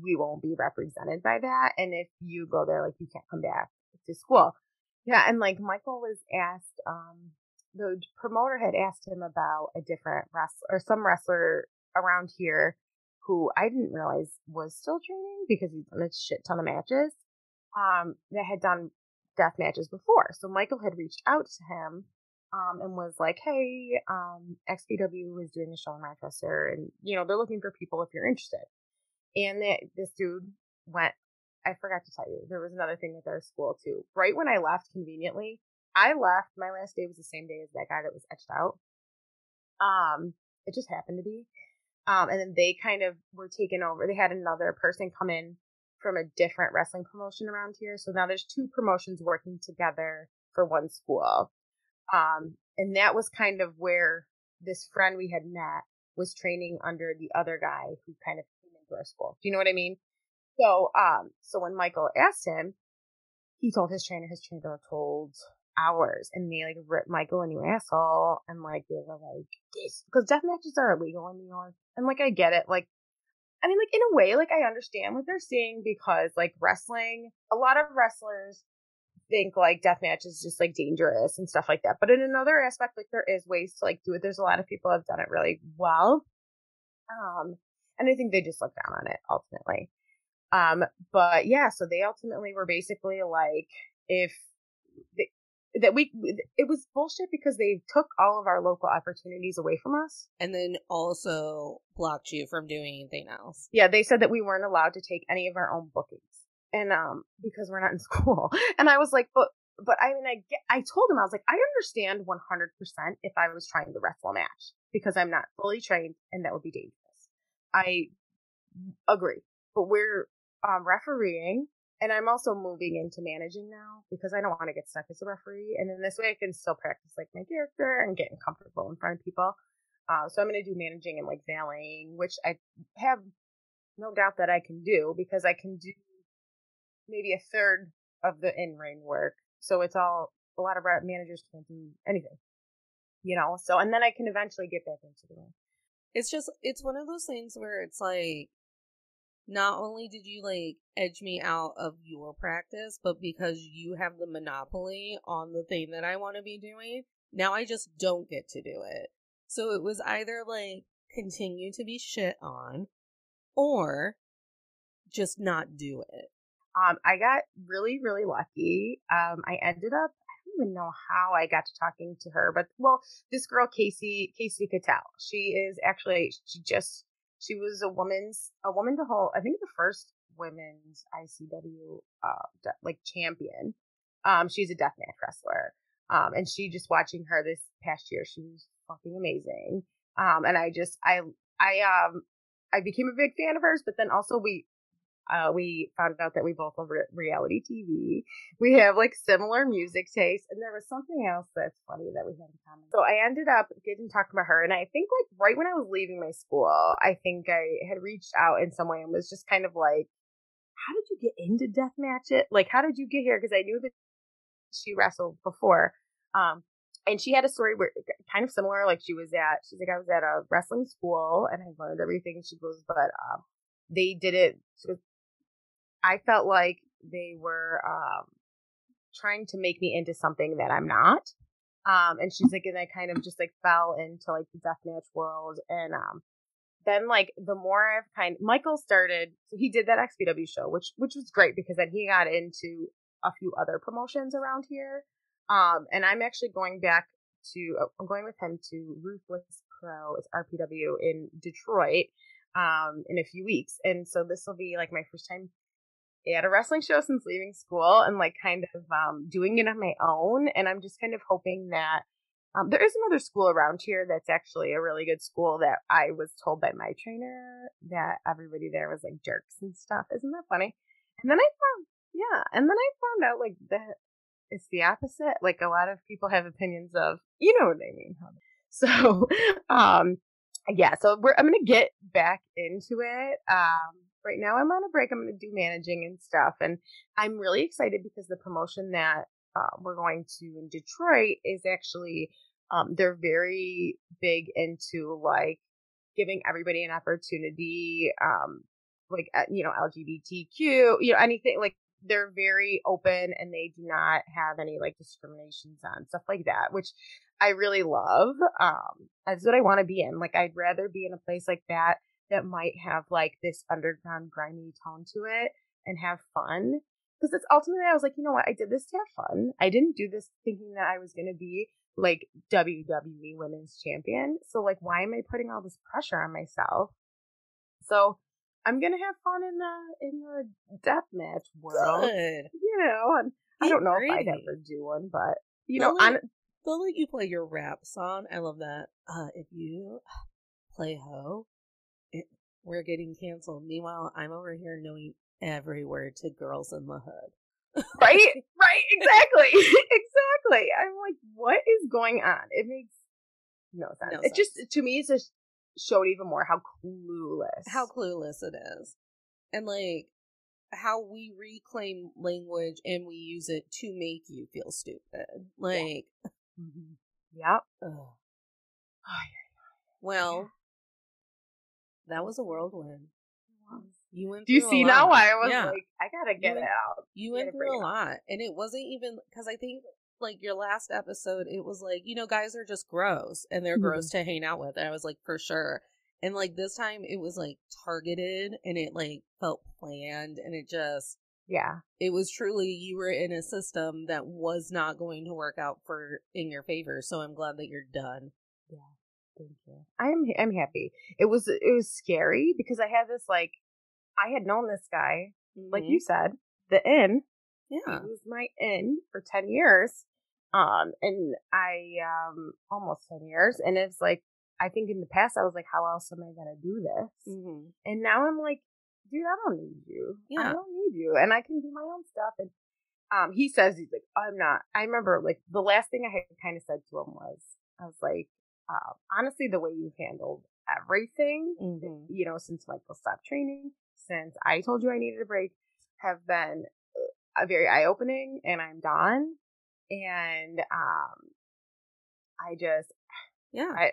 we won't be represented by that. And if you go there, like, you can't come back to school. Yeah. And like, Michael was asked, the promoter had asked him about a different wrestler or some wrestler around here who I didn't realize was still training because he's done a shit ton of matches, that had done death matches before. So Michael had reached out to him, and was like, hey, XPW is doing a show in Rochester, and, you know, they're looking for people if you're interested. And this dude went, I forgot to tell you, there was another thing with our school too. Right when I left, conveniently, I left, my last day was the same day as that guy that was etched out. It just happened to be. And then they kind of were taken over. They had another person come in from a different wrestling promotion around here. So now there's two promotions working together for one school. And that was kind of where this friend we had met was training under the other guy who kind of came into our school. Do you know what I mean? So when Michael asked him, he told his trainer told ours, and they like ripped Michael a new asshole, and like they were like, this, because death matches are illegal in New York. And like, I get it. Like, I mean, like, in a way, like, I understand what they're saying, because like wrestling, a lot of wrestlers think like deathmatch is just like dangerous and stuff like that. But in another aspect, like, there is ways to like do it. There's a lot of people have done it really well. And I think they just look down on it ultimately. But yeah, so they ultimately were basically like, it was bullshit because they took all of our local opportunities away from us. And then also blocked you from doing anything else. Yeah, they said that we weren't allowed to take any of our own bookings. And because we're not in school. And I was like, but I mean, I told him, I was like, I understand 100% if I was trying to wrestle a match, because I'm not fully trained and that would be dangerous. I agree. But we're refereeing, and I'm also moving into managing now because I don't want to get stuck as a referee. And in this way, I can still practice like my character and getting comfortable in front of people. So I'm going to do managing and like valeting, which I have no doubt that I can do, because I can do maybe a third of the in-ring work. So it's all, a lot of our managers can't do anything, you know? So, and then I can eventually get back into the ring. It's one of those things where it's like, not only did you like edge me out of your practice, but because you have the monopoly on the thing that I want to be doing, now I just don't get to do it. So it was either like continue to be shit on or just not do it. I got really, really lucky. I ended up, I don't even know how I got to talking to her, but well, this girl, Casey Cattell, she is actually, she was a woman to hold, I think the first women's ICW like champion. She's a deathmatch wrestler. And she just watching her this past year, she was fucking amazing. And I became a big fan of hers, but then also we found out that we both love reality TV. We have like similar music tastes, and there was something else that's funny that we had in common. So I ended up getting talked to her, and I think like right when I was leaving my school, I think I had reached out in some way and was just kind of like, how did you get into deathmatch it? Like, how did you get here? Because I knew that she wrestled before. And she had a story where kind of similar, like she's like, I was at a wrestling school and I learned everything. She goes, but they did it. I felt like they were trying to make me into something that I'm not. And she's like, and I kind of just like fell into like the deathmatch world. And then like the more Michael started, so he did that XPW show, which was great because then he got into a few other promotions around here. And I'm actually going with him to Ruthless Pro, it's RPW in Detroit, in a few weeks. And so this will be like my first time at a wrestling show since leaving school and like kind of, doing it on my own. And I'm just kind of hoping that, there is another school around here that's actually a really good school that I was told by my trainer that everybody there was like jerks and stuff. Isn't that funny? And then I found out like that it's the opposite. Like a lot of people have opinions of, you know what I mean. So, yeah, so I'm going to get back into it. Right now I'm on a break. I'm going to do managing and stuff. And I'm really excited because the promotion that we're going to in Detroit is actually, they're very big into like giving everybody an opportunity, like, LGBTQ, anything like they're very open and they do not have any like discriminations on stuff like that, which I really love. That's what I want to be in. Like, I'd rather be in a place like that might have like this underground grimy tone to it and have fun. Because it's ultimately, I was like, you know what? I did this to have fun. I didn't do this thinking that I was going to be like WWE Women's Champion. So like, why am I putting all this pressure on myself? So I'm going to have fun in the deathmatch world. Good. And I don't know if I'd ever do one, but they'll let you play your rap song. I love that. If you play Ho, we're getting canceled. Meanwhile, I'm over here knowing every word to Girls in the Hood. Right, exactly. Exactly. I'm like, what is going on? It makes no sense. It just, to me, it's just showed even more how clueless it is. And like how we reclaim language and we use it to make you feel stupid. Like, yeah. Well, that was a whirlwind. You went Do you through see a lot. now why I was like, I gotta get it out. You went through a lot. And it wasn't even, because I think like your last episode, it was like, guys are just gross and they're gross to hang out with. And I was like, for sure. And like this time it was like targeted and it like felt planned and it just, it was truly, you were in a system that was not going to work out in your favor. So I'm glad that you're done. Yeah. Thank you. I'm happy. It was scary because I had this like, I had known this guy, like you said, the in. Yeah. He was my in for 10 years. And I, almost 10 years. And it's like, I think in the past I was like, how else am I going to do this? And now I'm like, dude, I don't need you. Yeah. I don't need you. And I can do my own stuff. And, he says, he's like, I'm not. I remember like the last thing I had kind of said to him was, I was like, honestly, the way you've handled everything, since Michael stopped training, since I told you I needed a break, have been very eye-opening, and I'm done. And I just, I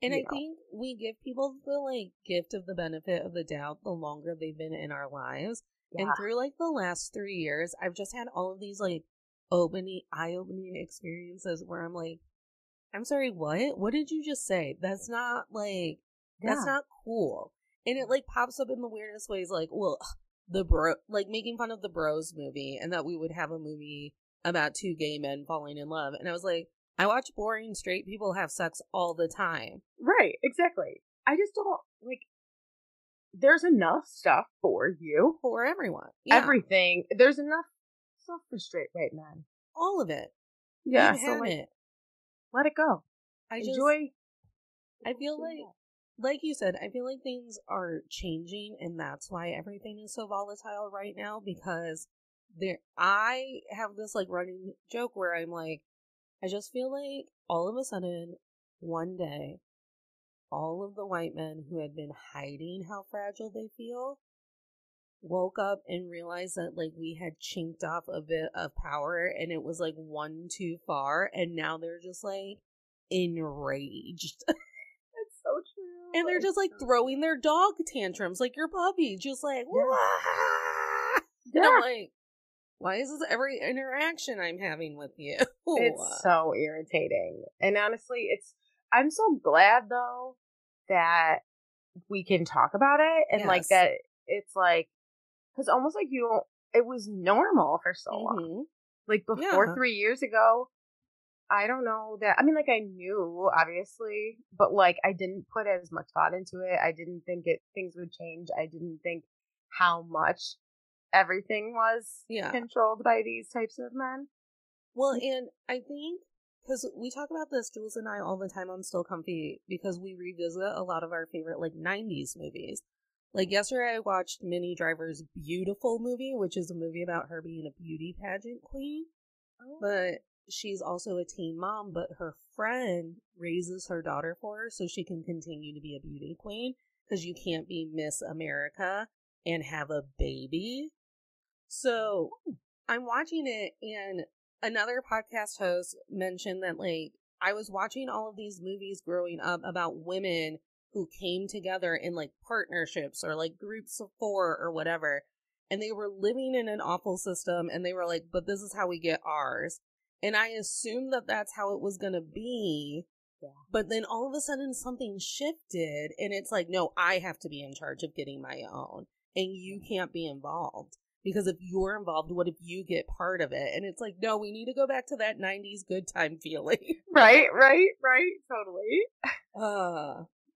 think we give people the like gift of the benefit of the doubt the longer they've been in our lives. Yeah. And through like the last 3 years, I've just had all of these like eye-opening experiences where I'm like, I'm sorry, what? What did you just say? That's not like, that's not cool. And it like pops up in the weirdest ways, like, well, like making fun of the Bros movie and that we would have a movie about two gay men falling in love. And I was like, I watch boring straight people have sex all the time. Right, exactly. I just don't, like, there's enough stuff for you. For everyone. Yeah. Everything. There's enough stuff for straight white men. All of it. Yeah. You have it. Let it go. Enjoy. I feel like you said, I feel like things are changing, and that's why everything is so volatile right now, because I have this like running joke where I'm like, I just feel like all of a sudden, one day, all of the white men who had been hiding how fragile they feel woke up and realized that like we had chinked off a bit of power, and it was like one too far, and now they're just like enraged. That's so true. And they're just like throwing their dog tantrums like your puppy, just like, yeah. And I'm like, why is this every interaction I'm having with you? It's so irritating. And honestly, I'm so glad though that we can talk about it, and like that it's like, because almost like it was normal for so long. Like before 3 years ago, I don't know that, I mean, like I knew obviously, but like I didn't put as much thought into it. I didn't think things would change. I didn't think how much everything was controlled by these types of men. Well, and I think, because we talk about this, Jules and I, all the time on Still Comfy, because we revisit a lot of our favorite like 90s movies. Like yesterday I watched Minnie Driver's Beautiful movie, which is a movie about her being a beauty pageant queen. But she's also a teen mom, but her friend raises her daughter for her so she can continue to be a beauty queen, because you can't be Miss America and have a baby. So I'm watching it, and another podcast host mentioned that like I was watching all of these movies growing up about women who came together in like partnerships or like groups of 4 or whatever, and they were living in an awful system, and they were like, but this is how we get ours. And I assumed that that's how it was going to be. Yeah. But then all of a sudden something shifted, and it's like, no, I have to be in charge of getting my own, and you can't be involved. Because if you're involved, what if you get part of it? And it's like, no, we need to go back to that 90s good time feeling. Right. Totally.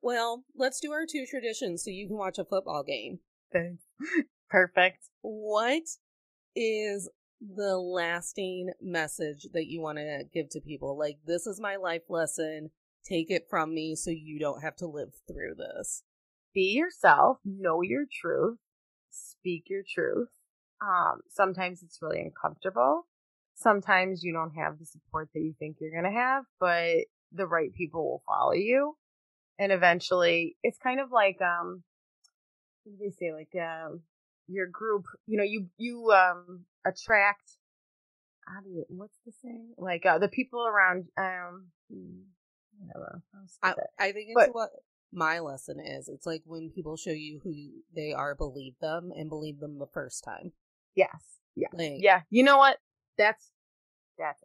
Well, let's do our 2 traditions so you can watch a football game. Thanks. Perfect. What is the lasting message that you want to give to people? Like, this is my life lesson. Take it from me so you don't have to live through this. Be yourself. Know your truth. Speak your truth. Sometimes it's really uncomfortable. Sometimes you don't have the support that you think you're going to have, but the right people will follow you. And eventually it's kind of like, what do they say? Like, your group, you know, you attract, what's the saying? Like, the people around, whatever. I think it's what my lesson is. It's like when people show you who they are, believe them, and believe them the first time. Yes. Yeah. Like, yeah. You know what? That's it.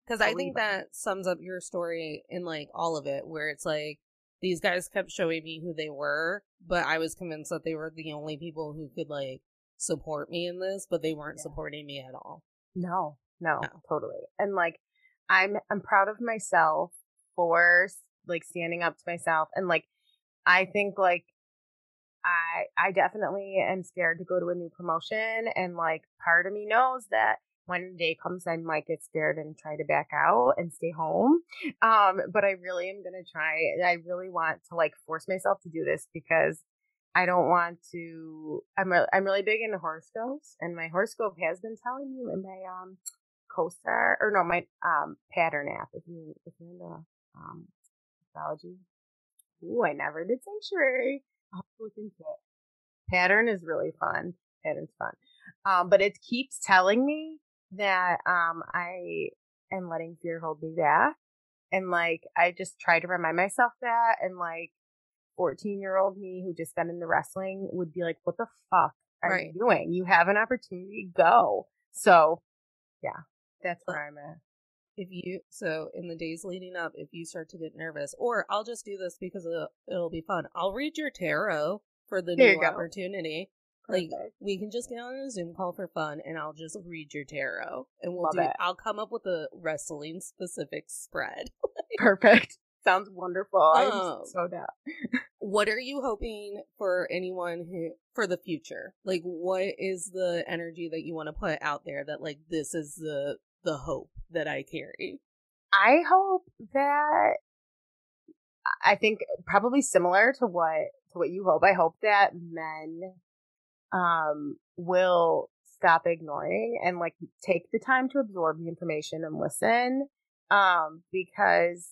Because I think that sums up your story in like all of it, where it's like these guys kept showing me who they were, but I was convinced that they were the only people who could like support me in this, but they weren't supporting me at all. No, totally. And like, I'm proud of myself for like standing up to myself. And like, I think like, I definitely am scared to go to a new promotion, and like part of me knows that when the day comes I might get scared and try to back out and stay home. But I really am going to try. I really want to like force myself to do this, because I don't want to, I'm really big into horoscopes, and my horoscope has been telling me in my CoStar, or no, my Pattern app, if you're into astrology. Ooh, I never did sanctuary. I'll look into it. Pattern is really fun. Pattern's fun. But it keeps telling me that I am letting fear hold me back. And like, I just try to remind myself that, and like 14-year-old me who just got into wrestling would be like, what the fuck are you doing? You have an opportunity, go. So yeah, that's where I'm at. So in the days leading up, if you start to get nervous, or I'll just do this because it'll be fun, I'll read your tarot for the new opportunity. Perfect. Like, we can just get on a Zoom call for fun, and I'll just read your tarot, and I'll come up with a wrestling specific spread. Perfect. Sounds wonderful. I'm so down. what are you hoping for for the future? Like, what is the energy that you want to put out there that, like, this is the hope that I carry? I hope that, I think probably similar to what you hope. I hope that men will stop ignoring and like take the time to absorb the information and listen, because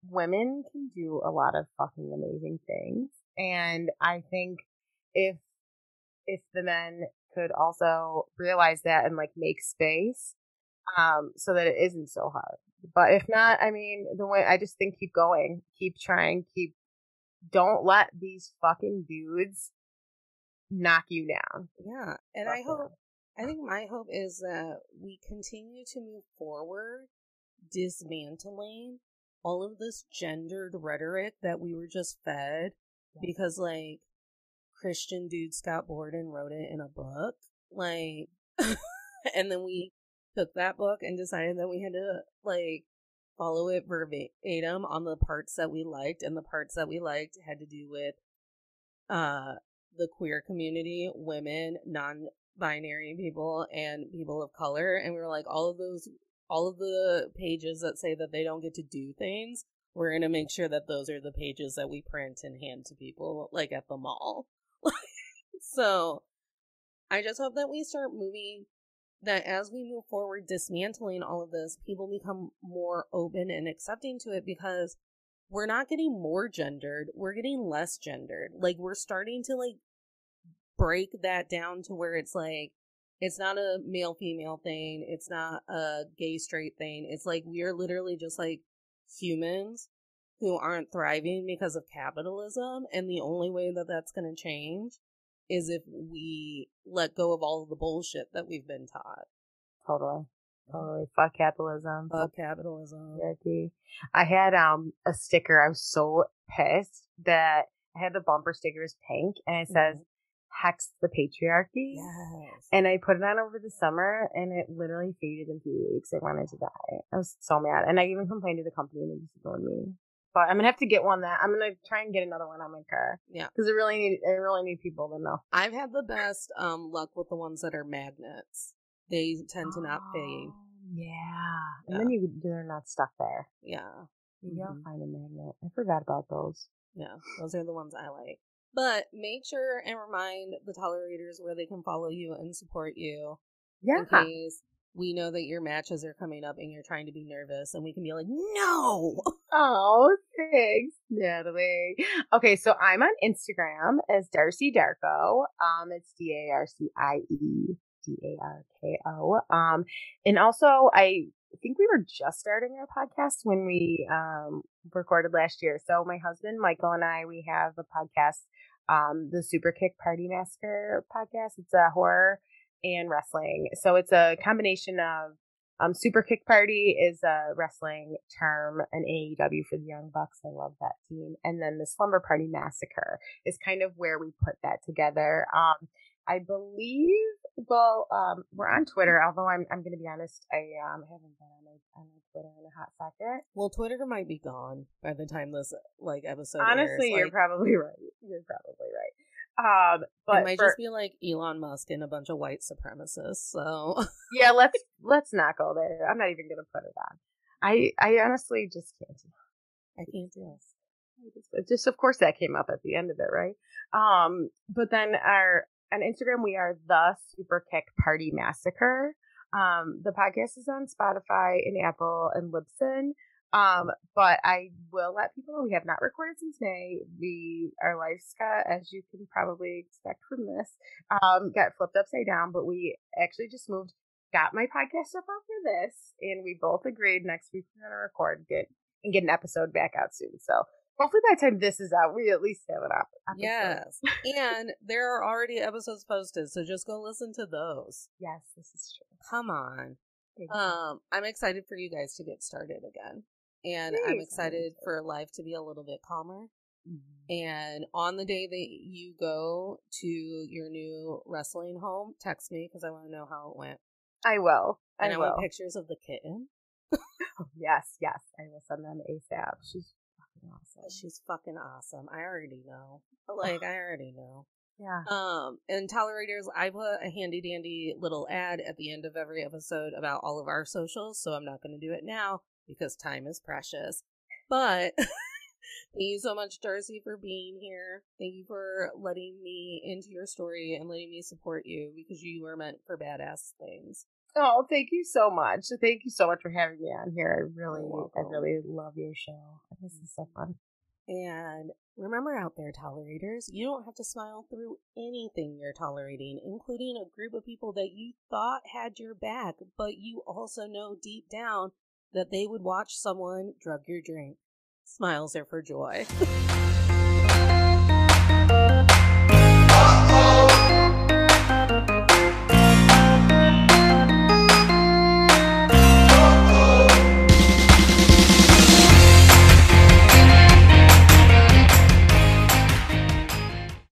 women can do a lot of fucking amazing things, and I think if the men could also realize that and like make space, so that it isn't so hard. But if not, I mean, the way I just think keep going, keep trying, don't let these fucking dudes knock you down. Yeah. And I think my hope is that we continue to move forward, dismantling all of this gendered rhetoric that we were just fed because, like, Christian dudes got bored and wrote it in a book. Like, and then we took that book and decided that we had to, like, follow it verbatim on the parts that we liked, and the parts that we liked had to do with the queer community, women, non-binary people, and people of color. And we were like, all of the pages that say that they don't get to do things, we're going to make sure that those are the pages that we print and hand to people, like, at the mall. So I just hope that we start moving, that as we move forward, dismantling all of this, people become more open and accepting to it, because we're not getting more gendered, we're getting less gendered. Like, we're starting to, like, break that down to where it's like, it's not a male female thing, it's not a gay straight thing. It's like, we're literally just like humans who aren't thriving because of capitalism, and the only way that that's going to change is if we let go of all of the bullshit that we've been taught. Totally. Fuck capitalism. Fuck capitalism. I had a sticker. I was so pissed that I had the bumper sticker is pink and it says "Hex the patriarchy." Yes. And I put it on over the summer and it literally faded in 3 weeks. I wanted to die. I was so mad. And I even complained to the company and they just ignored me. But I'm gonna have to get one I'm gonna try and get another one on my car. Yeah. Because I really need people to know. I've had the best luck with the ones that are magnets. They tend to not fade. Yeah. And then they're not stuck there. Yeah. Maybe I'll find a magnet. I forgot about those. Yeah, those are the ones I like. But make sure and remind the tolerators where they can follow you and support you. Yeah. In case we know that your matches are coming up and you're trying to be nervous, and we can be like, no! Oh, thanks, Natalie. Okay, so I'm on Instagram as Darcie Darko. It's DarcieDarko. And also I think we were just starting our podcast when we recorded last year. So my husband Michael and I, we have a podcast, the Super Kick Party Massacre podcast. It's a horror and wrestling. So it's a combination of Super Kick Party is a wrestling term, an AEW for the Young Bucks. I love that team. And then the Slumber Party Massacre is kind of where we put that together. I believe, we're on Twitter, although I'm going to be honest, I haven't been on my Twitter in a hot second. Well, Twitter might be gone by the time this episode honestly airs. You're probably right. But it might just be like Elon Musk and a bunch of white supremacists. So yeah, let's not go there. I'm not even going to put it on. I honestly just can't. I can't do this. Just of course that came up at the end of it, right? But then on Instagram, we are the Super Kick Party Massacre. The podcast is on Spotify and Apple and Libsyn. But I will let people know we have not recorded since May. Our lives got, as you can probably expect from this, got flipped upside down, but we actually just got my podcast up after this, and we both agreed next week we're going to record and get an episode back out soon. So hopefully by the time this is out, we at least have an episode. Yes. And there are already episodes posted, so just go listen to those. Yes, this is true. Come on. I'm excited for you guys to get started again. And I'm excited for life to be a little bit calmer. Mm-hmm. And on the day that you go to your new wrestling home, text me because I want to know how it went. I will. And I want pictures of the kitten. Yes. I will send them ASAP. She's fucking awesome. She's fucking awesome. I already know. Like, I already know. Yeah. And Tolerators, I put a handy dandy little ad at the end of every episode about all of our socials, so I'm not going to do it now because time is precious. But thank you so much, Darcie, for being here. Thank you for letting me into your story and letting me support you because you were meant for badass things. Oh, thank you so much. Thank you so much for having me on here. I really love your show. This is so fun. And remember out there, tolerators, you don't have to smile through anything you're tolerating, including a group of people that you thought had your back, but you also know deep down that they would watch someone drug your drink. Smiles are for joy.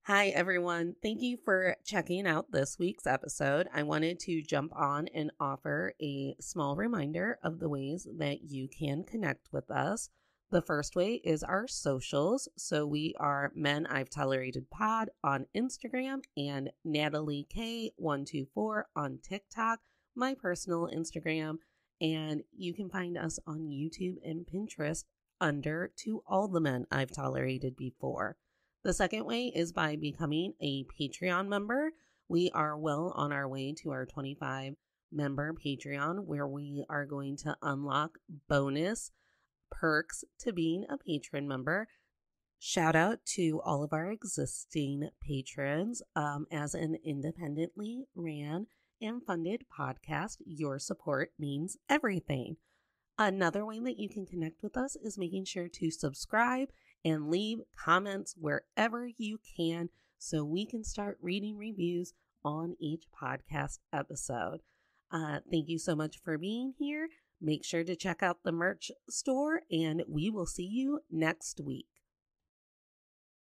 Hi, everyone. Thank you for checking out this week's episode. I wanted to jump on and offer a small reminder of the ways that you can connect with us. The first way is our socials. So we are Men I've Tolerated Pod on Instagram and Natalie K124 on TikTok, my personal Instagram. And you can find us on YouTube and Pinterest under To All the Men I've Tolerated Before. The second way is by becoming a Patreon member. We are well on our way to our 25 member Patreon, where we are going to unlock bonus perks to being a patron member. Shout out to all of our existing patrons. As an independently ran and funded podcast, your support means everything. Another way that you can connect with us is making sure to subscribe and leave comments wherever you can so we can start reading reviews on each podcast episode. Thank you so much for being here. Make sure to check out the merch store, and we will see you next week.